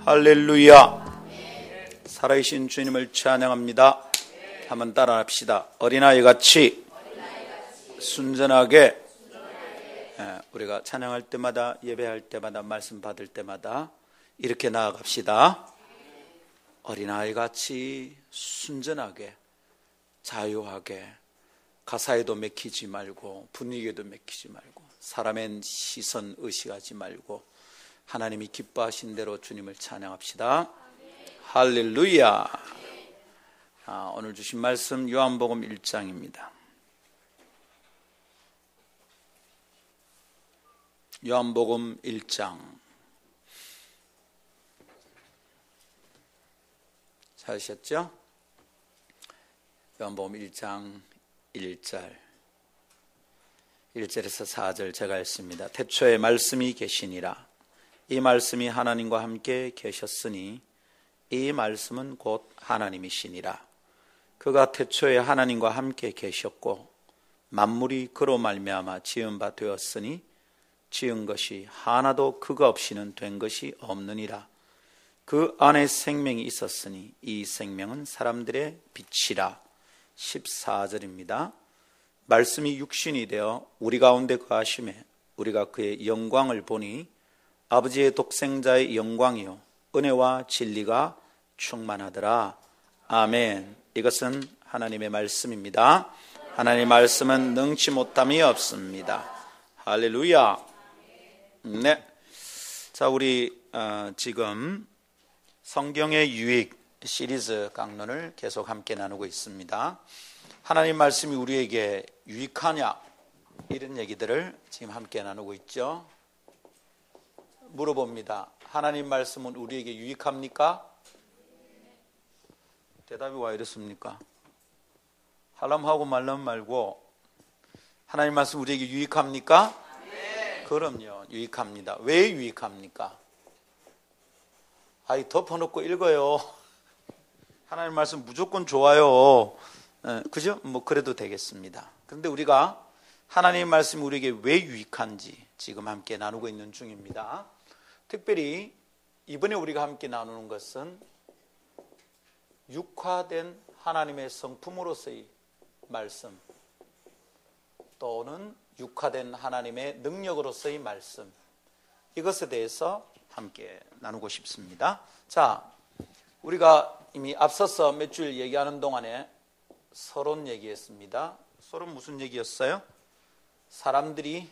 할렐루야. 살아계신 주님을 찬양합니다. 한번 따라합시다. 어린아이같이 순전하게. 우리가 찬양할 때마다, 예배할 때마다, 말씀 받을 때마다 이렇게 나아갑시다. 어린아이같이 순전하게, 자유하게, 가사에도 맥히지 말고 분위기에도 맥히지 말고 사람의 시선 의식하지 말고 하나님이 기뻐하신 대로 주님을 찬양합시다. 할렐루야. 오늘 주신 말씀 요한복음 1장입니다. 요한복음 1장. 찾으셨죠? 요한복음 1장 1절 1절에서 4절 제가 읽습니다. 태초에 말씀이 계시니라. 이 말씀이 하나님과 함께 계셨으니 이 말씀은 곧 하나님이시니라. 그가 태초에 하나님과 함께 계셨고 만물이 그로 말미암아 지은 바 되었으니 지은 것이 하나도 그가 없이는 된 것이 없느니라. 그 안에 생명이 있었으니 이 생명은 사람들의 빛이라. 14절입니다. 말씀이 육신이 되어 우리 가운데 거하심에 우리가 그의 영광을 보니 아버지의 독생자의 영광이요 은혜와 진리가 충만하더라. 아멘. 이것은 하나님의 말씀입니다. 하나님의 말씀은 능치 못함이 없습니다. 할렐루야. 네. 자, 우리 지금 성경의 유익 시리즈 강론을 계속 함께 나누고 있습니다. 하나님 말씀이 우리에게 유익하냐, 이런 얘기들을 지금 함께 나누고 있죠. 물어봅니다. 하나님 말씀은 우리에게 유익합니까? 대답이 와 이렇습니까? 하려면 하고 말려면 말고, 하나님 말씀 우리에게 유익합니까? 네. 그럼요, 유익합니다. 왜 유익합니까? 덮어놓고 읽어요. 하나님 말씀 무조건 좋아요. 그죠? 그래도 되겠습니다. 그런데 우리가 하나님 말씀이 우리에게 왜 유익한지 지금 함께 나누고 있는 중입니다. 특별히 이번에 우리가 함께 나누는 것은 육화된 하나님의 성품으로서의 말씀, 또는 육화된 하나님의 능력으로서의 말씀, 이것에 대해서 함께 나누고 싶습니다. 자, 우리가 이미 앞서서 몇 줄 얘기하는 동안에 서론 얘기했습니다. 서론 무슨 얘기였어요? 사람들이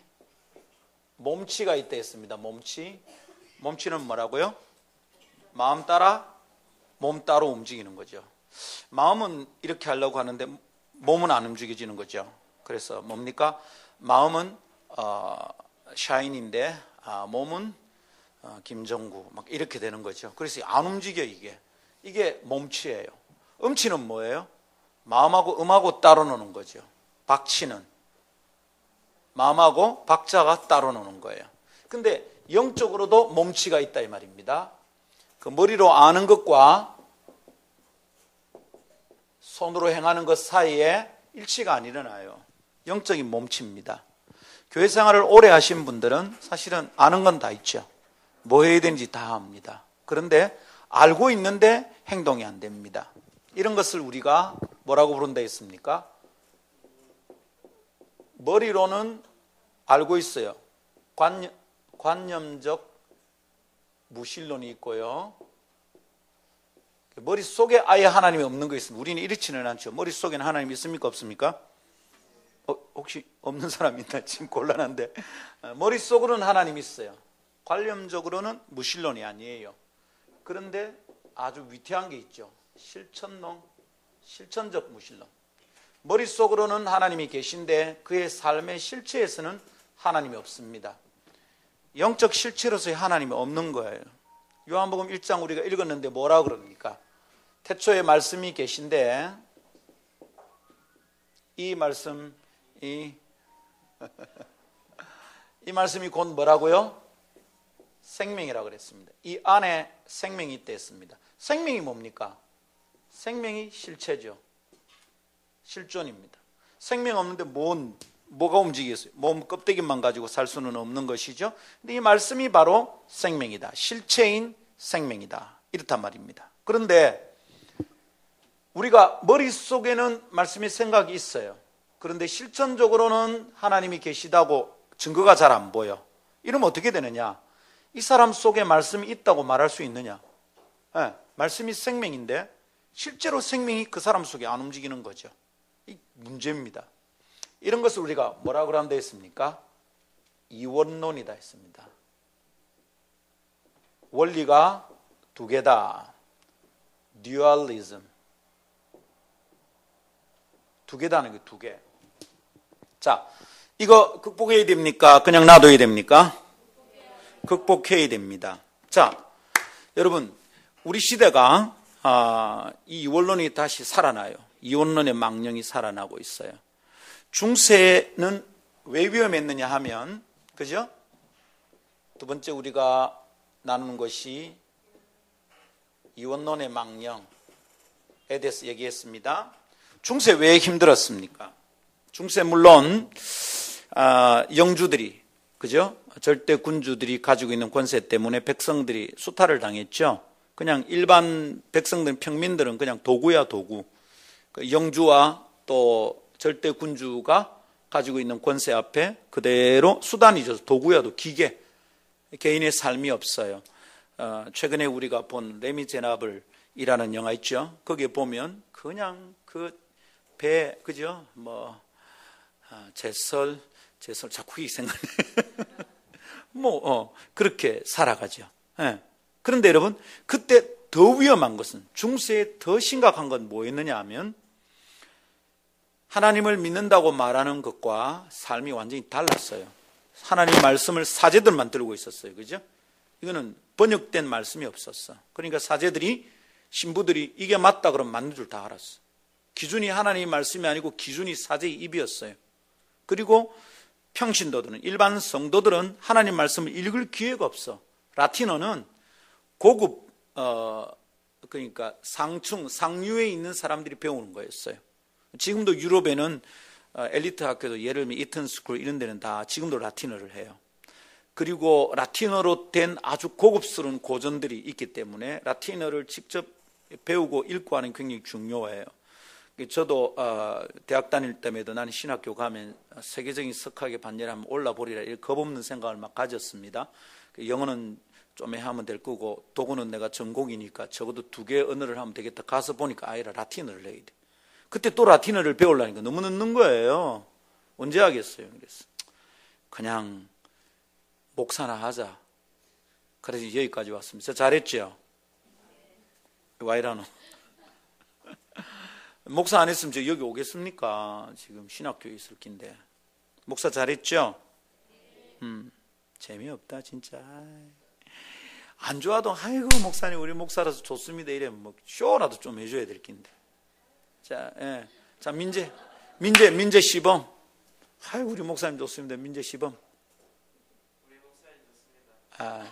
몸치가 있다 했습니다. 몸치는 뭐라고요? 마음 따라 몸 따로 움직이는 거죠. 마음은 이렇게 하려고 하는데 몸은 안 움직여지는 거죠. 그래서 뭡니까? 마음은 샤인인데 몸은 김정구, 막 이렇게 되는 거죠. 그래서 안 움직여. 이게 몸치예요. 음치는 뭐예요? 마음하고 음하고 따로 노는 거죠. 박치는 마음하고 박자가 따로 노는 거예요. 근데 영적으로도 몸치가 있다 이 말입니다. 그 머리로 아는 것과 손으로 행하는 것 사이에 일치가 안 일어나요. 영적인 몸치입니다. 교회 생활을 오래 하신 분들은 사실은 아는 건 다 있죠. 뭐 해야 되는지 다 압니다. 그런데 알고 있는데 행동이 안 됩니다. 이런 것을 우리가 뭐라고 부른다 했습니까? 머리로는 알고 있어요. 관념적 무신론이 있고요. 머릿속에 아예 하나님이 없는 거 있습니다. 우리는 이렇지는 않죠. 머릿속에는 하나님이 있습니까? 없습니까? 혹시 없는 사람 있나? 지금 곤란한데. 머릿속으로는 하나님이 있어요. 관념적으로는 무신론이 아니에요. 그런데 아주 위태한 게 있죠. 실천적 무신론. 머릿속으로는 하나님이 계신데 그의 삶의 실체에서는 하나님이 없습니다. 영적 실체로서의 하나님이 없는 거예요. 요한복음 1장 우리가 읽었는데 뭐라 그럽니까? 태초에 말씀이 계신데 이 말씀이 곧 뭐라고요? 생명이라고 그랬습니다. 이 안에 생명이 있다 했습니다. 생명이 뭡니까? 생명이 실체죠. 실존입니다. 생명 없는데 뭐가 움직이겠어요? 몸 껍데기만 가지고 살 수는 없는 것이죠. 근데 이 말씀이 바로 생명이다. 실체인 생명이다. 이렇단 말입니다. 그런데 우리가 머릿속에는 말씀의 생각이 있어요. 그런데 실천적으로는 하나님이 계시다고 증거가 잘 안 보여. 이러면 어떻게 되느냐? 이 사람 속에 말씀이 있다고 말할 수 있느냐? 네, 말씀이 생명인데 실제로 생명이 그 사람 속에 안 움직이는 거죠. 이 문제입니다. 이런 것을 우리가 뭐라고 한다 했습니까? 이원론이다 했습니다. 원리가 두 개다. 듀얼리즘. 두 개다는 게 두 개. 자, 이거 극복해야 됩니까? 그냥 놔둬야 됩니까? 극복해야 됩니다. 자, 여러분, 우리 시대가 이 이원론이 다시 살아나요. 이원론의 망령이 살아나고 있어요. 중세는 왜 위험했느냐 하면, 그죠? 두 번째 우리가 나누는 것이 이원론의 망령에 대해서 얘기했습니다. 중세 왜 힘들었습니까? 중세 물론 영주들이, 그죠? 절대 군주들이 가지고 있는 권세 때문에 백성들이 수탈을 당했죠. 그냥 일반 백성들, 평민들은 그냥 도구야 도구. 영주와 또 절대 군주가 가지고 있는 권세 앞에 그대로 수단이 져서 도구야 기계. 개인의 삶이 없어요. 최근에 우리가 본 레미제나블이라는 영화 있죠. 거기에 보면 그냥 그 배, 그죠? 제설 자꾸 이 생각이 그렇게 살아가죠. 네. 그런데 여러분, 그때 더 위험한 것은, 중세에 더 심각한 건 뭐였느냐 하면, 하나님을 믿는다고 말하는 것과 삶이 완전히 달랐어요. 하나님 말씀을 사제들만 들고 있었어요. 그죠? 이거는 번역된 말씀이 없었어. 그러니까 사제들이, 신부들이 이게 맞다 그러면 맞는 줄 다 알았어. 기준이 하나님의 말씀이 아니고 기준이 사제의 입이었어요. 그리고 평신도들은, 일반 성도들은 하나님 말씀을 읽을 기회가 없어. 라틴어는 고급, 그러니까 상류에 있는 사람들이 배우는 거였어요. 지금도 유럽에는 엘리트 학교도 예를 들면 이턴스쿨 이런 데는 다 지금도 라틴어를 해요. 그리고 라틴어로 된 아주 고급스러운 고전들이 있기 때문에 라틴어를 직접 배우고 읽고 하는 게 굉장히 중요해요. 저도 대학 다닐 때에도 나는 신학교 가면 세계적인 석학의 반열에 한번 올라보리라 이렇게 겁없는 생각을 막 가졌습니다. 영어는 좀 하면 될 거고 도구는 내가 전공이니까 적어도 두 개의 언어를 하면 되겠다. 가서 보니까 아이라 라틴어를 해야 돼. 그때 또 라틴어를 배우려니까 너무 늦는 거예요. 언제 하겠어요? 그래서 그냥 목사나 하자. 그래서 여기까지 왔습니다. 잘했죠? 와이라노. 목사 안 했으면 저 여기 오겠습니까? 지금 신학교에 있을 낀데. 목사 잘했죠? 재미없다 진짜. 안 좋아도 아이고 목사님 우리 목사라서 좋습니다 이러면 뭐 쇼라도 좀 해줘야 될 낀데. 자, 예. 자 민재 시범. 아이고 우리 목사님 좋습니다. 민재 시범. 우리 목사님 좋습니다.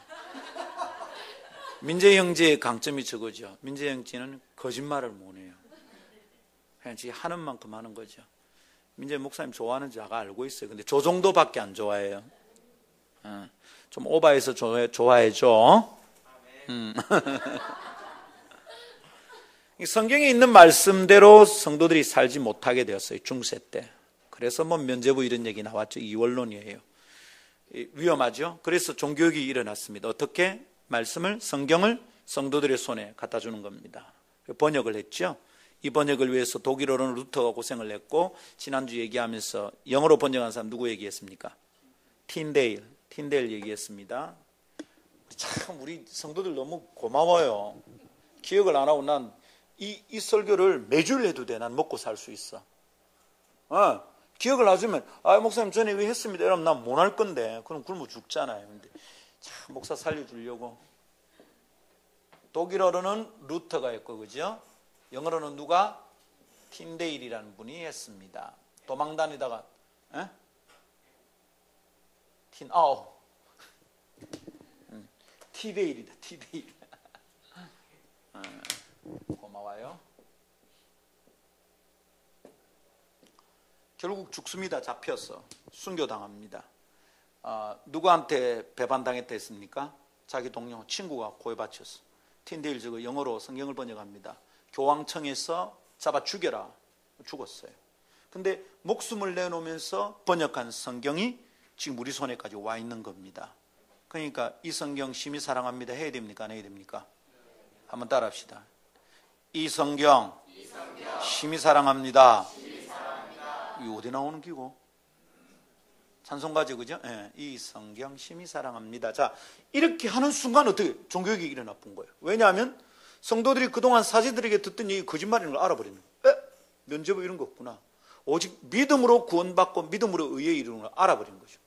민재 형제의 강점이 저거죠. 민재 형제는 거짓말을 못해요. 그냥 지 하는 만큼 하는 거죠. 민재 목사님 좋아하는 줄 알고 있어요. 근데 저 정도밖에 안 좋아해요. 좀 오바해서 좋아해줘. 성경에 있는 말씀대로 성도들이 살지 못하게 되었어요. 중세 때. 그래서 면죄부 이런 얘기 나왔죠. 이원론이에요. 위험하죠. 그래서 종교개혁이 일어났습니다. 어떻게? 말씀을, 성경을 성도들의 손에 갖다 주는 겁니다. 번역을 했죠. 이 번역을 위해서 독일어로는 루터가 고생을 했고, 지난주 얘기하면서 영어로 번역한 사람 누구 얘기했습니까? 틴데일 얘기했습니다. 참 우리 성도들 너무 고마워요. 기억을 안 하고 난 이 설교를 매주 해도 돼. 난 먹고 살 수 있어. 기억을 해주면 목사님 전에 이거 했습니다. 이러면 난 못 할 건데 그럼 굶어 죽잖아요. 근데 참 목사 살려주려고. 독일어로는 루터가 했고, 그죠? 영어로는 누가? 틴데일이라는 분이 했습니다. 도망다니다가 티데일이다. 티데일. 고마워요. 결국 죽습니다. 잡혀서 순교당합니다. 누구한테 배반당했다 했습니까? 자기 동료 친구가 고에 바쳤어. 틴데일 저거 영어로 성경을 번역합니다. 교황청에서 잡아 죽여라. 죽었어요. 근데 목숨을 내놓으면서 번역한 성경이 지금 우리 손에까지 와 있는 겁니다. 그러니까 이 성경 심히 사랑합니다 해야 됩니까? 안 해야 됩니까? 한번 따라합시다. 이 성경 심히 사랑합니다. 이 어디 나오는 기고? 찬송가죠, 그죠? 네, 이 성경 심히 사랑합니다. 자, 이렇게 하는 순간 어떻게 종교개혁이 일어나 본 거예요? 왜냐하면 성도들이 그동안 사제들에게 듣던 얘기 거짓말인 걸 알아버리는 거예요. 면죄부 이런 거 없구나. 오직 믿음으로 구원받고 믿음으로 의에 이르는 걸 알아버린 거죠.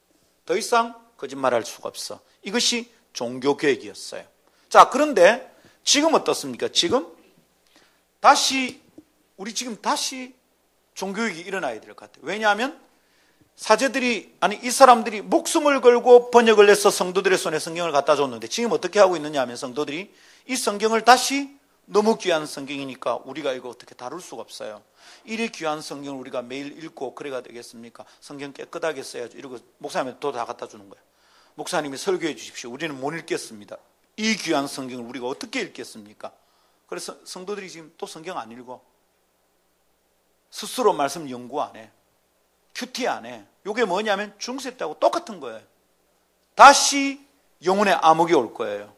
더 이상 거짓말할 수가 없어. 이것이 종교개혁이었어요. 자, 그런데 지금 어떻습니까? 지금 다시 종교개혁이 일어나야 될 것 같아요. 왜냐하면 이 사람들이 목숨을 걸고 번역을 해서 성도들의 손에 성경을 갖다 줬는데 지금 어떻게 하고 있느냐 하면 성도들이 이 성경을 다시 너무 귀한 성경이니까 우리가 이거 어떻게 다룰 수가 없어요. 이리 귀한 성경을 우리가 매일 읽고 그래가 되겠습니까? 성경 깨끗하게 써야죠. 이러고 목사님한테 또 다 갖다 주는 거예요. 목사님이 설교해 주십시오. 우리는 못 읽겠습니다. 이 귀한 성경을 우리가 어떻게 읽겠습니까? 그래서 성도들이 지금 또 성경 안 읽어. 스스로 말씀 연구 안 해. 큐티 안 해. 이게 뭐냐면 중세 때하고 똑같은 거예요. 다시 영혼의 암흑이 올 거예요.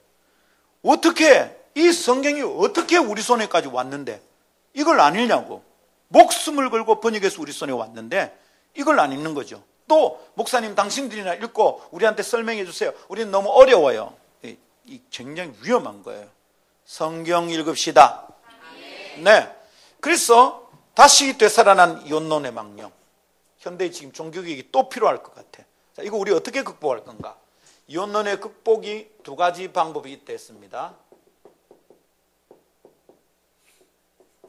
이 성경이 어떻게 우리 손에까지 왔는데 이걸 안 읽냐고. 목숨을 걸고 번역해서 우리 손에 왔는데 이걸 안 읽는 거죠. 또 목사님 당신들이나 읽고 우리한테 설명해 주세요. 우리는 너무 어려워요. 이 굉장히 위험한 거예요. 성경 읽읍시다. 네. 그래서 다시 되살아난 이혼론의 망령. 현대에 지금 종교개혁이 또 필요할 것 같아. 자, 이거 우리 어떻게 극복할 건가? 이혼론의 극복이 두 가지 방법이 있다 했습니다.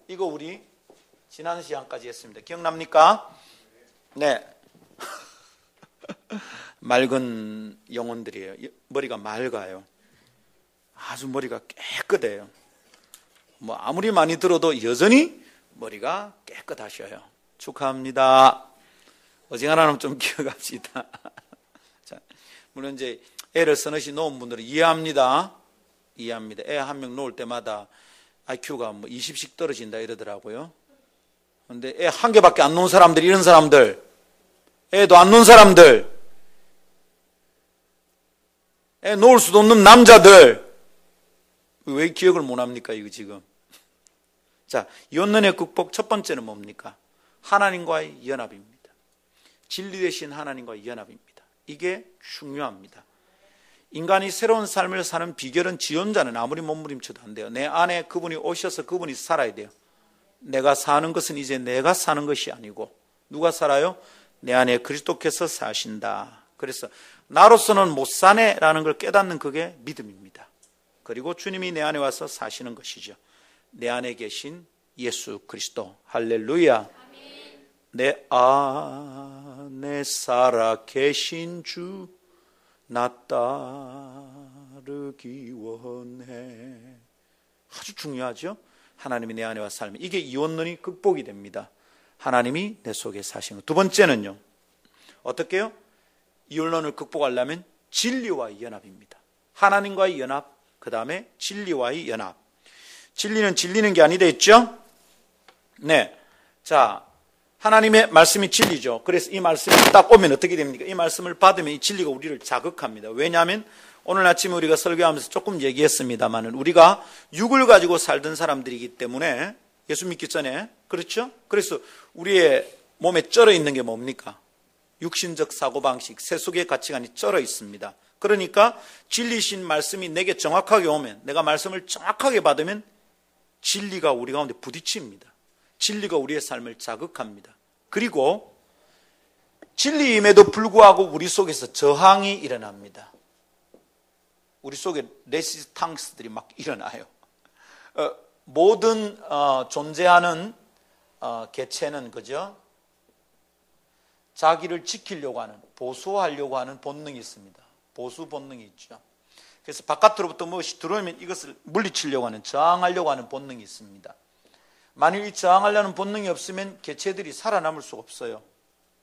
이거 우리 지난 시간까지 했습니다. 기억납니까? 네. 맑은 영혼들이에요. 머리가 맑아요. 아주 머리가 깨끗해요. 뭐 아무리 많이 들어도 여전히 머리가 깨끗하셔요. 축하합니다. 어지간하면 좀 기억합시다. 자, 물론 이제 애를 서너시 놓은 분들은 이해합니다. 애 한 명 놓을 때마다 IQ가 뭐 20씩 떨어진다 이러더라고요. 그런데 애 한 개밖에 안 놓은 사람들, 이런 사람들, 애도 안 놓은 사람들, 애 놓을 수도 없는 남자들, 왜 기억을 못 합니까, 이거 지금? 자, 이혼론의 극복 첫 번째는 뭡니까? 하나님과의 연합입니다. 진리 되신 하나님과의 연합입니다. 이게 중요합니다. 인간이 새로운 삶을 사는 비결은 지존자는 아무리 몸부림쳐도 안 돼요. 내 안에 그분이 오셔서 그분이 살아야 돼요. 내가 사는 것은 이제 내가 사는 것이 아니고 누가 살아요? 내 안에 그리스도께서 사신다. 그래서 나로서는 못 사네라는 걸 깨닫는 그게 믿음입니다. 그리고 주님이 내 안에 와서 사시는 것이죠. 내 안에 계신 예수 그리스도. 할렐루야. 내 안에 살아 계신 주 나 따르기 원해. 아주 중요하죠. 하나님이 내 안에 와서 살면 이게 이혼론이 극복이 됩니다. 하나님이 내 속에 사시는 것. 두 번째는요, 어떻게 해요? 이혼론을 극복하려면 진리와의 연합입니다. 하나님과의 연합, 그 다음에 진리와의 연합. 진리는 질리는 게 아니다 했죠? 네. 자, 하나님의 말씀이 진리죠. 그래서 이 말씀이 딱 오면 어떻게 됩니까? 이 말씀을 받으면 이 진리가 우리를 자극합니다. 왜냐하면 오늘 아침에 우리가 설교하면서 조금 얘기했습니다만은 우리가 육을 가지고 살던 사람들이기 때문에 예수 믿기 전에, 그렇죠? 그래서 우리의 몸에 쩔어 있는 게 뭡니까? 육신적 사고방식, 세속의 가치관이 쩔어 있습니다. 그러니까 진리신 말씀이 내게 정확하게 오면, 내가 말씀을 정확하게 받으면 진리가 우리 가운데 부딪힙니다. 진리가 우리의 삶을 자극합니다. 그리고 진리임에도 불구하고 우리 속에서 저항이 일어납니다. 우리 속에 레시스탕스들이 막 일어나요. 모든 존재하는 개체는, 그죠? 자기를 지키려고 하는, 보수하려고 하는 본능이 있습니다. 보수 본능이 있죠. 그래서 바깥으로부터 무엇이 들어오면 이것을 물리치려고 하는, 저항하려고 하는 본능이 있습니다. 만일 이 저항하려는 본능이 없으면 개체들이 살아남을 수가 없어요.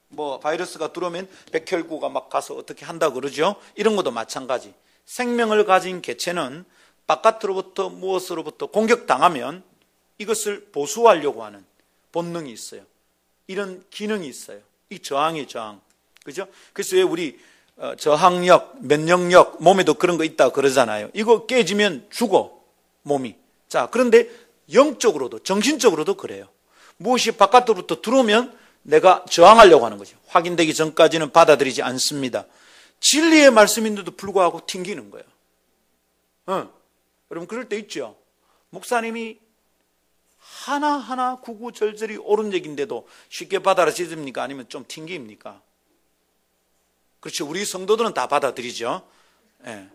뭐 바이러스가 들어오면 백혈구가 막 가서 어떻게 한다 그러죠. 이런 것도 마찬가지. 생명을 가진 개체는 바깥으로부터 무엇으로부터 공격당하면 이것을 보수하려고 하는 본능이 있어요. 이런 기능이 있어요. 이 저항이에요, 저항. 그죠? 그래서 왜 우리 저항력, 면역력, 몸에도 그런 거 있다 그러잖아요. 이거 깨지면 죽어, 몸이. 자, 그런데 영적으로도, 정신적으로도 그래요. 무엇이 바깥으로부터 들어오면 내가 저항하려고 하는 거죠. 확인되기 전까지는 받아들이지 않습니다. 진리의 말씀인데도 불구하고 튕기는 거예요. 여러분, 그럴 때 있죠. 목사님이 하나하나 구구절절히 옳은 얘기인데도 쉽게 받아들여집니까? 아니면 좀 튕깁니까? 그렇죠. 우리 성도들은 다 받아들이죠. 네.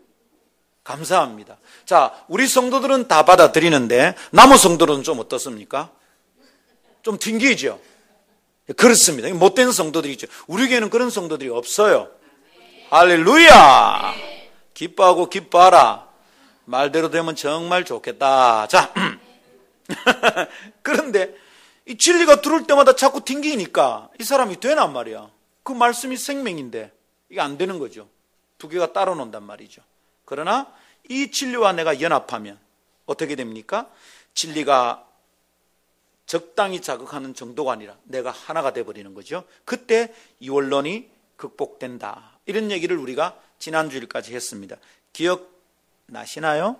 감사합니다. 자, 우리 성도들은 다 받아들이는데 남은 성도들은 좀 어떻습니까? 좀 튕기죠. 그렇습니다. 못된 성도들이 있죠. 우리 교회는 그런 성도들이 없어요. 할렐루야! 기뻐하고 기뻐하라. 말대로 되면 정말 좋겠다. 자, 그런데 이 진리가 들어올 때마다 자꾸 튕기니까 이 사람이 되란 말이야. 그 말씀이 생명인데 이게 안 되는 거죠. 두 개가 따로 논단 말이죠. 그러나 이 진리와 내가 연합하면 어떻게 됩니까? 진리가 적당히 자극하는 정도가 아니라 내가 하나가 돼버리는 거죠. 그때 이원론이 극복된다. 이런 얘기를 우리가 지난주일까지 했습니다. 기억나시나요?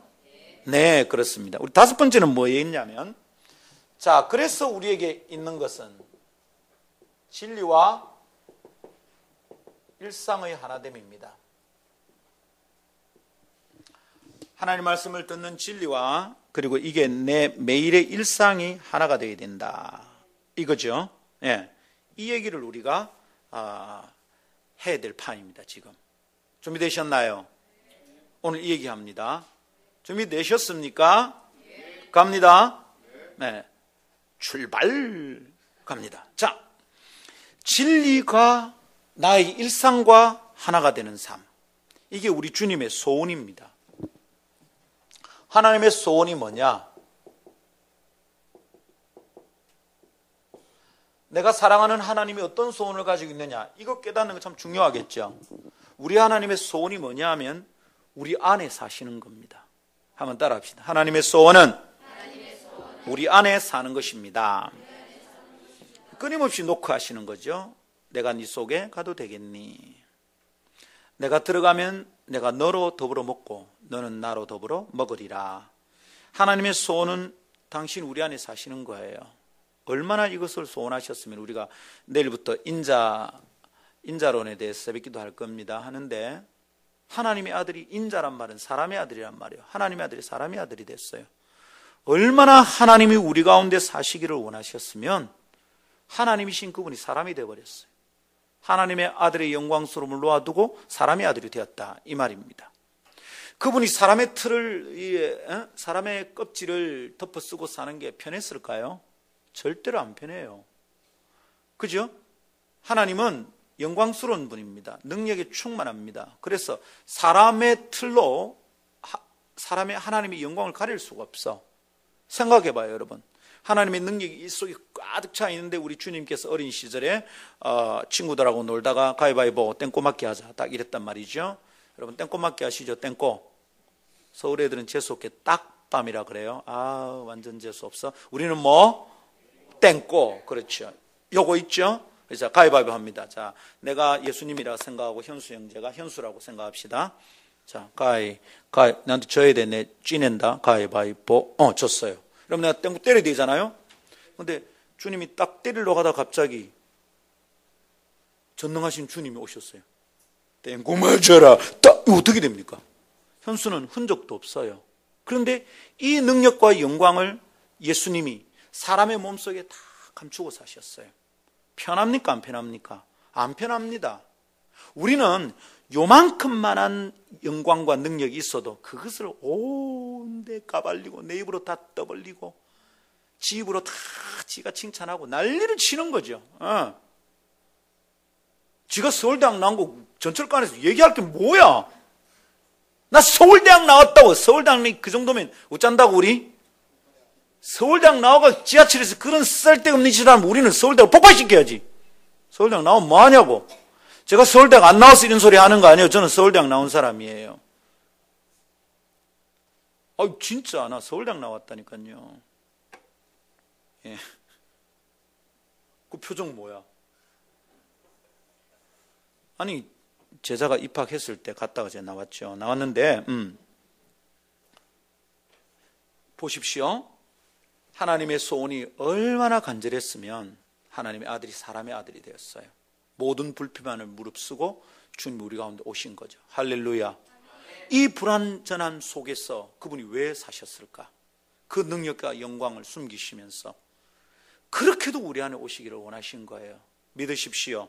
네, 그렇습니다. 우리 다섯 번째는 뭐에 있냐면, 자, 그래서 우리에게 있는 것은 진리와 일상의 하나됨입니다. 하나님 말씀을 듣는 진리와 그리고 이게 내 매일의 일상이 하나가 되어야 된다. 이거죠. 예. 이 얘기를 우리가 해야 될 판입니다. 지금 준비되셨나요? 오늘 이 얘기합니다. 준비되셨습니까? 갑니다. 네. 출발 갑니다. 자, 진리가 나의 일상과 하나가 되는 삶. 이게 우리 주님의 소원입니다. 하나님의 소원이 뭐냐? 내가 사랑하는 하나님이 어떤 소원을 가지고 있느냐? 이거 깨닫는 거 참 중요하겠죠. 우리 하나님의 소원이 뭐냐 하면 우리 안에 사시는 겁니다. 한번 따라 합시다. 하나님의 소원은 우리 안에 사는 것입니다. 끊임없이 노크하시는 거죠. 내가 네 속에 가도 되겠니? 내가 들어가면 내가 너로 더불어 먹고 너는 나로 더불어 먹으리라. 하나님의 소원은 당신 우리 안에 사시는 거예요. 얼마나 이것을 소원하셨으면 우리가 내일부터 인자론에 대해서 새벽기도 할 겁니다. 하는데 하나님의 아들이 인자란 말은 사람의 아들이란 말이에요. 하나님의 아들이 사람의 아들이 됐어요. 얼마나 하나님이 우리 가운데 사시기를 원하셨으면 하나님이신 그분이 사람이 되어버렸어요. 하나님의 아들의 영광스러움을 놓아두고 사람의 아들이 되었다 이 말입니다. 그분이 사람의 틀을 사람의 껍질을 덮어쓰고 사는 게 편했을까요? 절대로 안 편해요. 그죠? 하나님은 영광스러운 분입니다. 능력에 충만합니다. 그래서 사람의 틀로 하나님의 영광을 가릴 수가 없어. 생각해봐요, 여러분. 하나님의 능력이 이 속에 가득 차 있는데 우리 주님께서 어린 시절에 친구들하고 놀다가 가위바위보 땡꼬맞기 하자 딱 이랬단 말이죠. 여러분 땡꼬맞기 하시죠? 땡꼬. 서울 애들은 재수없게 딱밤이라 그래요. 완전 재수없어. 우리는 뭐? 땡꼬. 그렇죠. 요거 있죠? 그래서 가위바위보 합니다. 자, 내가 예수님이라 생각하고 현수 형제가 현수라고 생각합시다. 자, 나한테 져야 돼. 내 쥐낸다. 가위바위보. 졌어요. 그럼 내가 땡고 때려야 되잖아요. 근데 주님이 딱 때리러 가다 갑자기 전능하신 주님이 오셨어요. 땡고 맞아라. 딱 이거 어떻게 됩니까? 현수는 흔적도 없어요. 그런데 이 능력과 영광을 예수님이 사람의 몸속에 다 감추고 사셨어요. 편합니까? 안 편합니까? 안 편합니다. 우리는 요만큼만한 영광과 능력이 있어도 그것을 온데 까발리고 내 입으로 다 떠벌리고 지 입으로 다 지가 칭찬하고 난리를 치는 거죠. 지가 서울대학 나온 거 전철관에서 얘기할 게 뭐야? 나 서울대학 나왔다고. 서울대학 그 정도면 어쩐다고 우리? 서울대학 나와가 지하철에서 그런 쓸데없는 짓을 하면 우리는 서울대학 폭발시켜야지. 서울대학 나오면 뭐하냐고. 제가 서울대학 안 나와서 이런 소리 하는 거 아니에요. 저는 서울대학 나온 사람이에요. 진짜 나 서울대학 나왔다니까요. 예. 그 표정 뭐야? 아니 제자가 입학했을 때 갔다가 제가 나왔죠. 나왔는데 보십시오. 하나님의 소원이 얼마나 간절했으면 하나님의 아들이 사람의 아들이 되었어요. 모든 불평만을 무릅쓰고 주님 우리 가운데 오신 거죠. 할렐루야. 이 불완전한 속에서 그분이 왜 사셨을까? 그 능력과 영광을 숨기시면서 그렇게도 우리 안에 오시기를 원하신 거예요. 믿으십시오.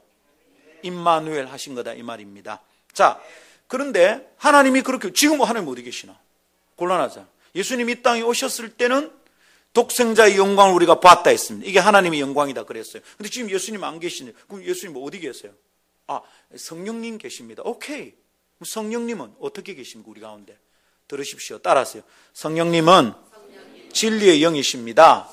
임마누엘 하신 거다 이 말입니다. 자, 그런데 하나님이 그렇게 지금 하나님 어디 계시나? 곤란하잖아. 예수님이 이 땅에 오셨을 때는 독생자의 영광을 우리가 봤다 했습니다. 이게 하나님의 영광이다 그랬어요. 근데 지금 예수님 안 계시네요. 그럼 예수님 어디 계세요? 성령님 계십니다. 오케이. 성령님은 어떻게 계십니까? 우리 가운데 들으십시오. 따라하세요. 성령님은 진리의 영이십니다.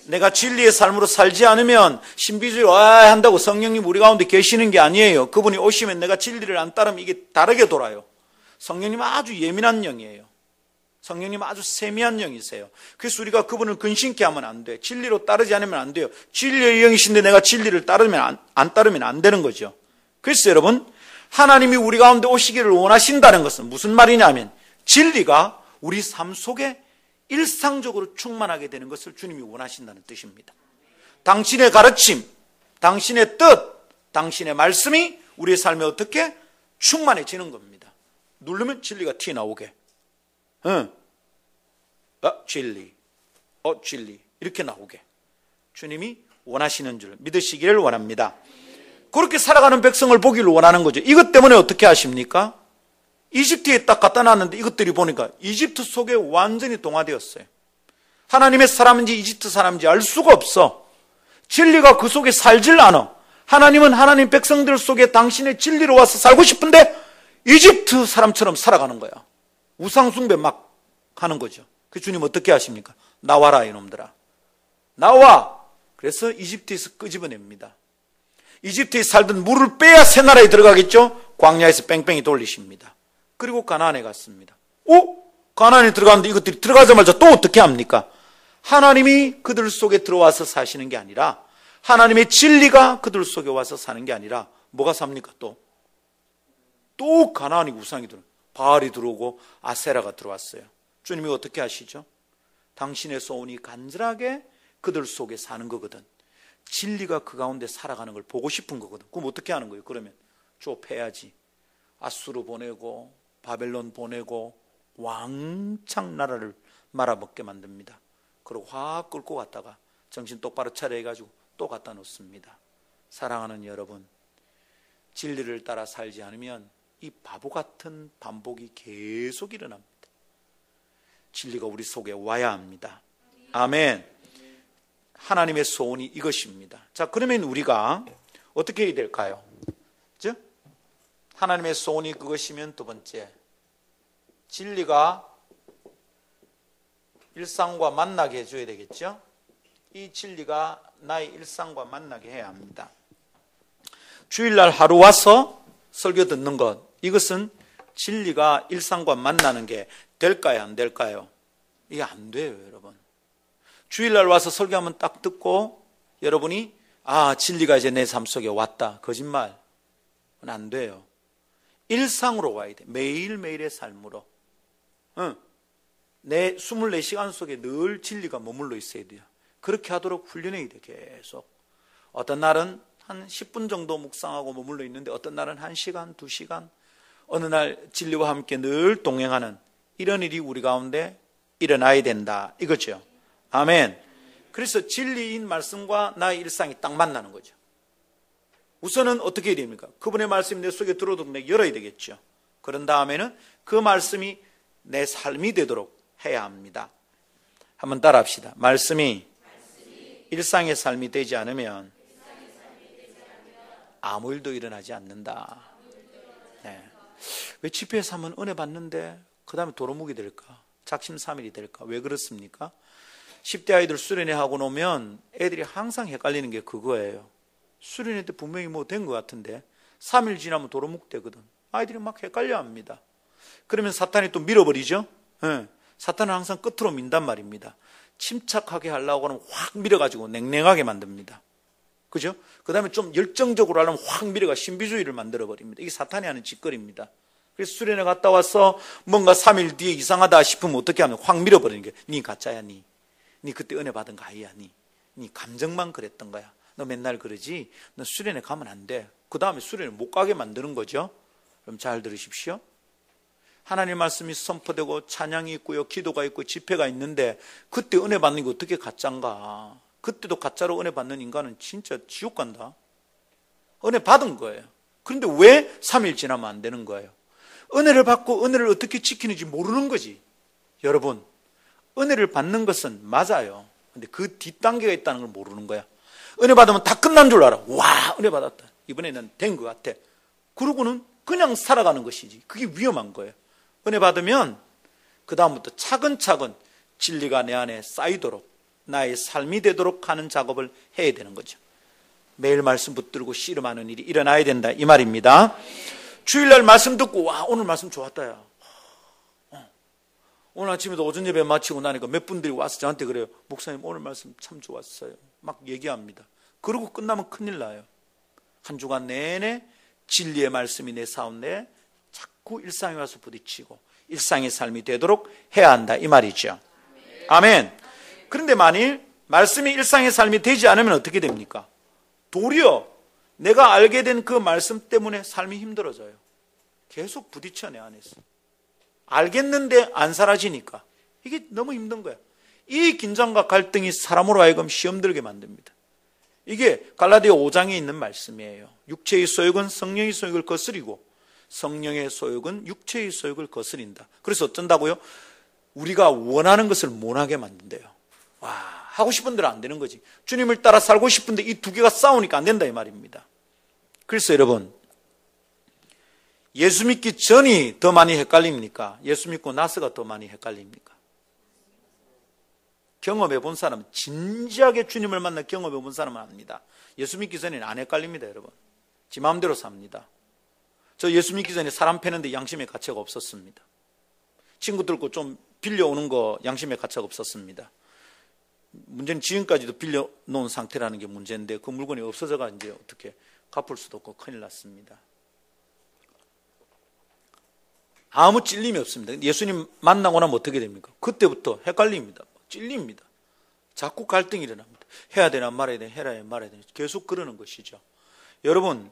내가 진리의 삶으로 살지 않으면 신비주의 한다고 성령님 우리 가운데 계시는 게 아니에요. 그분이 오시면 내가 진리를 안 따르면 이게 다르게 돌아요. 성령님은 아주 예민한 영이에요. 성령님은 아주 세미한 영이세요. 그래서 우리가 그분을 근심케 하면 안 돼. 진리로 따르지 않으면 안 돼요. 진리의 영이신데 내가 진리를 따르면 안 따르면 안 되는 거죠. 그래서 여러분, 하나님이 우리 가운데 오시기를 원하신다는 것은 무슨 말이냐면 진리가 우리 삶 속에 일상적으로 충만하게 되는 것을 주님이 원하신다는 뜻입니다. 당신의 가르침, 당신의 뜻, 당신의 말씀이 우리의 삶에 어떻게 충만해지는 겁니다. 누르면 진리가 튀어나오게. 진리, 진리 이렇게 나오게 주님이 원하시는 줄 믿으시기를 원합니다. 그렇게 살아가는 백성을 보기를 원하는 거죠. 이것 때문에 어떻게 하십니까? 이집트에 딱 갖다 놨는데 이것들이 보니까 이집트 속에 완전히 동화되었어요. 하나님의 사람인지 이집트 사람인지 알 수가 없어. 진리가 그 속에 살질 않아. 하나님은 하나님 백성들 속에 당신의 진리로 와서 살고 싶은데 이집트 사람처럼 살아가는 거야. 우상숭배 막 하는 거죠. 그 주님 어떻게 하십니까? 나와라 이놈들아. 나와. 그래서 이집트에서 끄집어냅니다. 이집트에 살던 물을 빼야 새 나라에 들어가겠죠? 광야에서 뺑뺑이 돌리십니다. 그리고 가나안에 갔습니다. 가나안에 들어갔는데 이것들이 들어가자마자 또 어떻게 합니까? 하나님이 그들 속에 들어와서 사시는 게 아니라 하나님의 진리가 그들 속에 와서 사는 게 아니라 뭐가 삽니까? 또 가나안이 우상이 들어오고 바알이 들어오고 아세라가 들어왔어요. 주님이 어떻게 하시죠? 당신의 소원이 간절하게 그들 속에 사는 거거든. 진리가 그 가운데 살아가는 걸 보고 싶은 거거든. 그럼 어떻게 하는 거예요? 그러면 좁혀야지. 아수르 보내고 바벨론 보내고 왕창 나라를 말아먹게 만듭니다. 그리고 확 끌고 갔다가 정신 똑바로 차려해가지고 또 갖다 놓습니다. 사랑하는 여러분, 진리를 따라 살지 않으면 이 바보 같은 반복이 계속 일어납니다. 진리가 우리 속에 와야 합니다. 아멘. 하나님의 소원이 이것입니다. 자, 그러면 우리가 어떻게 해야 될까요? 즉, 하나님의 소원이 그것이면 두 번째, 진리가 일상과 만나게 해줘야 되겠죠? 이 진리가 나의 일상과 만나게 해야 합니다. 주일날 하루 와서 설교 듣는 것, 이것은 진리가 일상과 만나는 게 될까요? 안 될까요? 이게 안 돼요, 여러분. 주일날 와서 설교하면 딱 듣고 여러분이 진리가 이제 내 삶 속에 왔다. 거짓말. 안 돼요. 일상으로 와야 돼. 매일매일의 삶으로. 내 24시간 속에 늘 진리가 머물러 있어야 돼요. 그렇게 하도록 훈련해야 돼, 계속. 어떤 날은 한 10분 정도 묵상하고 머물러 있는데 어떤 날은 1시간, 2시간, 어느 날 진리와 함께 늘 동행하는 이런 일이 우리 가운데 일어나야 된다, 이거죠. 아멘. 그래서 진리인 말씀과 나의 일상이 딱 만나는 거죠. 우선은 어떻게 해야 됩니까? 그분의 말씀이 내 속에 들어오도록 내가 열어야 되겠죠. 그런 다음에는 그 말씀이 내 삶이 되도록 해야 합니다. 한번 따라합시다. 말씀이 일상의 삶이 되지 않으면 아무 일도 일어나지 않는다. 네. 왜 집회에서 하면 은혜 받는데 그 다음에 도루묵이 될까? 작심삼일이 될까? 왜 그렇습니까? 10대 아이들 수련회 하고 나면 애들이 항상 헷갈리는 게 그거예요. 수련회 때 분명히 뭐 된 것 같은데 3일 지나면 도루묵 되거든. 아이들이 막 헷갈려 합니다. 그러면 사탄이 또 밀어버리죠. 네. 사탄은 항상 끝으로 민단 말입니다. 침착하게 하려고 하면 확 밀어가지고 냉랭하게 만듭니다. 그죠? 그 다음에 좀 열정적으로 하려면 확 밀어가 신비주의를 만들어버립니다. 이게 사탄이 하는 짓거리입니다. 그래서 수련회 갔다 와서 뭔가 3일 뒤에 이상하다 싶으면 어떻게 하면 확 밀어버리는 게, 니 가짜야, 니 그때 은혜 받은 거 아니야, 니 감정만 그랬던 거야. 너 맨날 그러지? 너 수련회 가면 안 돼. 그 다음에 수련회 못 가게 만드는 거죠. 그럼 잘 들으십시오. 하나님 말씀이 선포되고 찬양이 있고요, 기도가 있고 집회가 있는데 그때 은혜 받는 게 어떻게 가짜인가? 그때도 가짜로 은혜 받는 인간은 진짜 지옥 간다. 은혜 받은 거예요. 그런데 왜 3일 지나면 안 되는 거예요? 은혜를 받고 은혜를 어떻게 지키는지 모르는 거지. 여러분, 은혜를 받는 것은 맞아요. 근데 그 뒷단계가 있다는 걸 모르는 거야. 은혜 받으면 다 끝난 줄 알아. 와, 은혜 받았다. 이번에는 된 것 같아. 그러고는 그냥 살아가는 것이지. 그게 위험한 거예요. 은혜 받으면 그 다음부터 차근차근 진리가 내 안에 쌓이도록, 나의 삶이 되도록 하는 작업을 해야 되는 거죠. 매일 말씀 붙들고 씨름하는 일이 일어나야 된다, 이 말입니다. 주일날 말씀 듣고, 와, 오늘 말씀 좋았다, 야. 오늘 아침에도 오전 예배 마치고 나니까 몇 분들이 와서 저한테 그래요. 목사님, 오늘 말씀 참 좋았어요. 막 얘기합니다. 그러고 끝나면 큰일 나요. 한 주간 내내 진리의 말씀이 내 가운데 자꾸 일상에 와서 부딪히고 일상의 삶이 되도록 해야 한다, 이 말이죠. 아멘. 그런데 만일 말씀이 일상의 삶이 되지 않으면 어떻게 됩니까? 도리어 내가 알게 된 그 말씀 때문에 삶이 힘들어져요. 계속 부딪혀, 내 안에서. 알겠는데 안 사라지니까 이게 너무 힘든 거야. 이 긴장과 갈등이 사람으로 하여금 시험 들게 만듭니다. 이게 갈라디아 5장에 있는 말씀이에요. 육체의 소욕은 성령의 소욕을 거스리고 성령의 소욕은 육체의 소욕을 거스린다. 그래서 어쩐다고요? 우리가 원하는 것을 못하게 만든대요. 와, 하고 싶은 대로 안 되는 거지. 주님을 따라 살고 싶은데 이 두 개가 싸우니까 안 된다, 이 말입니다. 그래서 여러분, 예수 믿기 전이 더 많이 헷갈립니까? 예수 믿고 나서가 더 많이 헷갈립니까? 경험해 본 사람은, 진지하게 주님을 만나 경험해 본 사람은 압니다. 예수 믿기 전에는 안 헷갈립니다, 여러분. 지 마음대로 삽니다. 저 예수 믿기 전에 사람 패는데 양심의 가치가 없었습니다. 친구들 거 좀 빌려오는 거 양심의 가치가 없었습니다. 문제는 지금까지도 빌려놓은 상태라는 게 문제인데 그 물건이 없어져가 이제 어떻게 갚을 수도 없고 큰일 났습니다. 아무 찔림이 없습니다. 예수님 만나고 나면 어떻게 됩니까? 그때부터 헷갈립니다. 찔립니다. 자꾸 갈등이 일어납니다. 해야 되나 말아야 되나, 해야 되나 말아야 되나, 계속 그러는 것이죠. 여러분,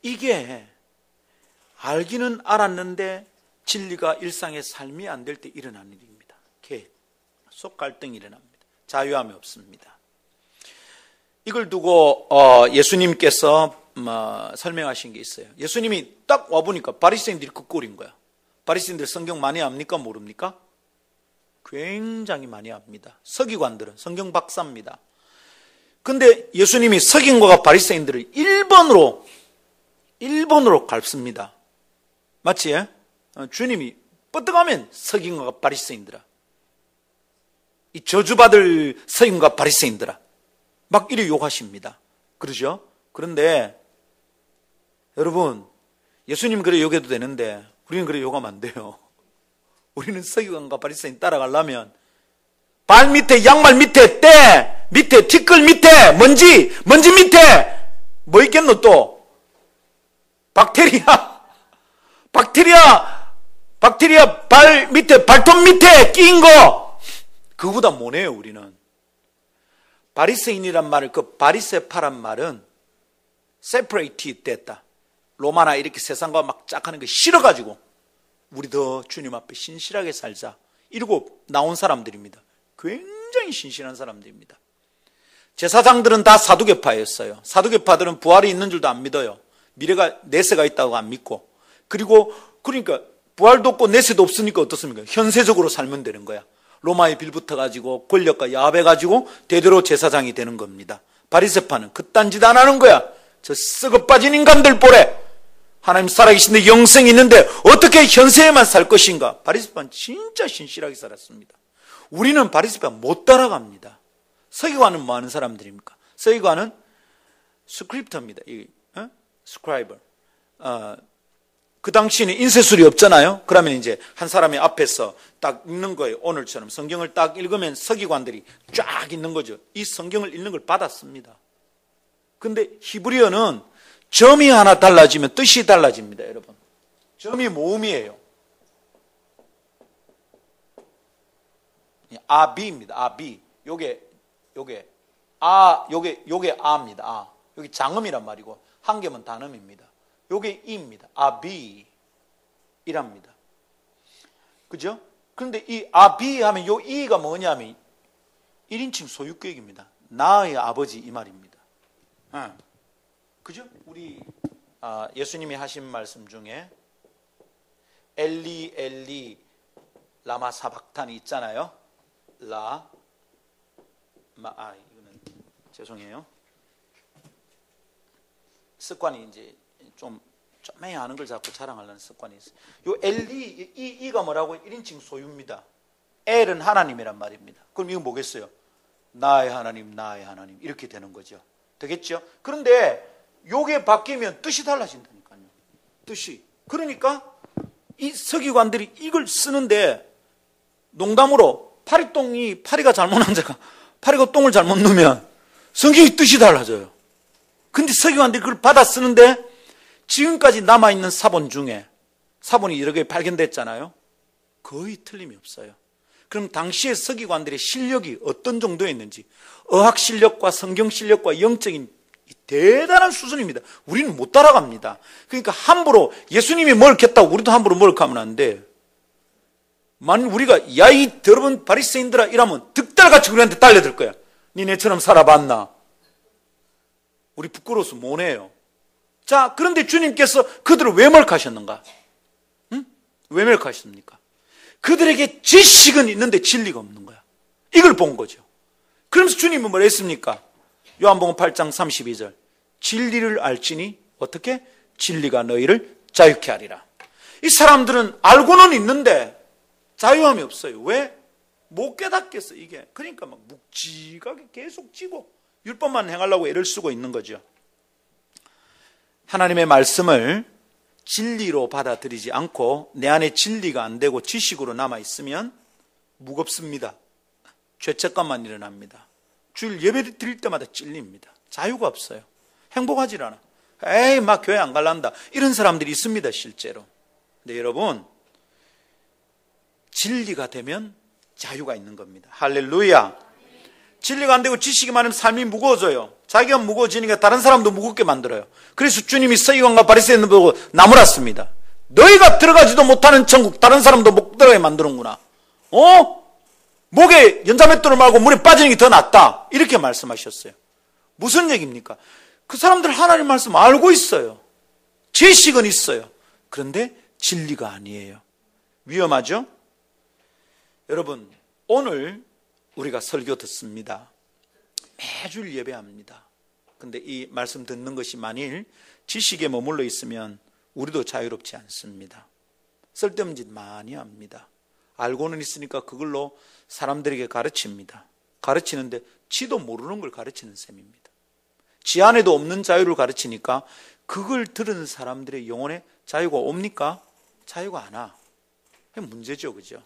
이게 알기는 알았는데 진리가 일상의 삶이 안 될 때 일어나는 일입니다. 계속 갈등이 일어납니다. 자유함이 없습니다. 이걸 두고 예수님께서 설명하신 게 있어요. 예수님이 딱 와보니까 바리새인들이 그 꼴인 거야. 바리새인들 성경 많이 압니까? 모릅니까? 굉장히 많이 압니다. 서기관들은 성경 박사입니다. 근데 예수님이 서기관과 바리새인들을 1번으로 밟습니다. 맞지? 주님이 뻗어가면 서기관과 바리새인들아, 이 저주받을 서기관과 바리새인들아, 막 이래 욕하십니다. 그러죠? 그런데 여러분, 예수님 그래 욕해도 되는데 우리는 그래 욕하면 안 돼요. 우리는 서기관과 바리새인 따라가려면 발 밑에, 양말 밑에, 때 밑에, 티끌 밑에, 먼지 밑에 뭐 있겠노 또? 박테리아 발 밑에, 발톱 밑에 끼인 거, 그거보다 못해요. 우리는 바리새인이란 말을, 그 바리세파란 말은 separate 됐다, 로마나 이렇게 세상과 막 짝하는 거 싫어가지고 우리 더 주님 앞에 신실하게 살자 이러고 나온 사람들입니다. 굉장히 신실한 사람들입니다. 제사장들은 다 사두개파였어요. 사두개파들은 부활이 있는 줄도 안 믿어요. 미래가, 내세가 있다고 안 믿고, 그러니까 부활도 없고 내세도 없으니까 어떻습니까? 현세적으로 살면 되는 거야. 로마에 빌붙어가지고 권력과 야합해가지고 대대로 제사장이 되는 겁니다. 바리새파는 그딴 짓 안 하는 거야. 저 썩어 빠진 인간들 보래. 하나님 살아계신데 영생이 있는데 어떻게 현세에만 살 것인가? 바리새파는 진짜 신실하게 살았습니다. 우리는 바리새파 못 따라갑니다. 서기관은 뭐 하는 사람들입니까? 서기관은 스크립터입니다. 스크라이버, 그 당시에는 인쇄술이 없잖아요. 그러면 이제 한 사람이 앞에서 딱 읽는 거예요. 오늘처럼 성경을 딱 읽으면 서기관들이 쫙 읽는 거죠. 이 성경을 읽는 걸 받았습니다. 근데 히브리어는 점이 하나 달라지면 뜻이 달라집니다, 여러분. 점이 모음이에요. 아비입니다. 아비. 요게 아입니다. 아. 여기 장음이란 말이고 한 개면 단음입니다. 요게 이입니다. 아비이랍니다. 그죠? 그런데 이 아비 하면 요 이가 뭐냐면 1인칭 소유격입니다. 나의 아버지 이 말입니다. 그죠? 우리 예수님이 하신 말씀 중에 엘리 엘리 라마 사박탄이 있잖아요. 이거는 죄송해요. 습관이 이제 좀 해야 하는 걸 자꾸 자랑하려는 습관이 있어요. 요 엘리 이가 뭐라고? 1인칭 소유입니다. 엘은 하나님이란 말입니다. 그럼 이거 뭐겠어요? 나의 하나님, 나의 하나님 이렇게 되는 거죠. 되겠죠? 그런데 요게 바뀌면 뜻이 달라진다니까요. 뜻이. 그러니까 이 서기관들이 이걸 쓰는데 농담으로 파리가 잘못한 자가 파리가 똥을 잘못 넣으면 성경의 뜻이 달라져요. 근데 서기관들이 그걸 받아 쓰는데 지금까지 남아있는 사본 중에 사본이 여러 개 발견됐잖아요. 거의 틀림이 없어요. 그럼 당시의 서기관들의 실력이 어떤 정도였는지 어학 실력과 성경 실력과 영적인 대단한 수준입니다. 우리는 못 따라갑니다. 그러니까 함부로 예수님이 뭘 했다고 우리도 함부로 뭘 하면 안 돼. 만일 우리가 야이 더러운 바리새인들아 이러면 득달같이 우리한테 딸려들 거야. 니네처럼 살아봤나? 우리 부끄러워서 못해요. 자, 그런데 주님께서 그들을 왜 몰카하셨는가? 응? 왜 몰카하셨습니까? 그들에게 지식은 있는데 진리가 없는 거야. 이걸 본 거죠. 그러면서 주님은 뭘 했습니까? 요한복음 8장 32절 진리를 알지니 어떻게? 진리가 너희를 자유케 하리라. 이 사람들은 알고는 있는데 자유함이 없어요. 왜? 못 깨닫겠어 이게. 그러니까 막 묵직하게 계속 찌고 율법만 행하려고 애를 쓰고 있는 거죠. 하나님의 말씀을 진리로 받아들이지 않고 내 안에 진리가 안 되고 지식으로 남아있으면 무겁습니다. 죄책감만 일어납니다. 주일 예배 드릴 때마다 찔립니다. 자유가 없어요. 행복하질 않아. 에이 막 교회 안 갈란다. 이런 사람들이 있습니다 실제로. 근데 여러분 진리가 되면 자유가 있는 겁니다. 할렐루야. 진리가 안 되고 지식이 많으면 삶이 무거워져요. 자기가 무거워지니까 다른 사람도 무겁게 만들어요. 그래서 주님이 서기관과 바리새인을 보고 나무랐습니다. 너희가 들어가지도 못하는 천국 다른 사람도 못 들어가게 만드는구나. 목에 연자맷돌을 말고 물에 빠지는 게 더 낫다. 이렇게 말씀하셨어요. 무슨 얘기입니까? 그 사람들 하나님 말씀 알고 있어요. 지식은 있어요. 그런데 진리가 아니에요. 위험하죠? 여러분 오늘 우리가 설교 듣습니다. 매주 예배합니다. 근데 이 말씀 듣는 것이 만일 지식에 머물러 있으면 우리도 자유롭지 않습니다. 쓸데없는 짓 많이 합니다. 알고는 있으니까 그걸로 사람들에게 가르칩니다. 가르치는데 지도 모르는 걸 가르치는 셈입니다. 지 안에도 없는 자유를 가르치니까 그걸 들은 사람들의 영혼에 자유가 옵니까? 자유가 안 와. 그게 문제죠, 그죠?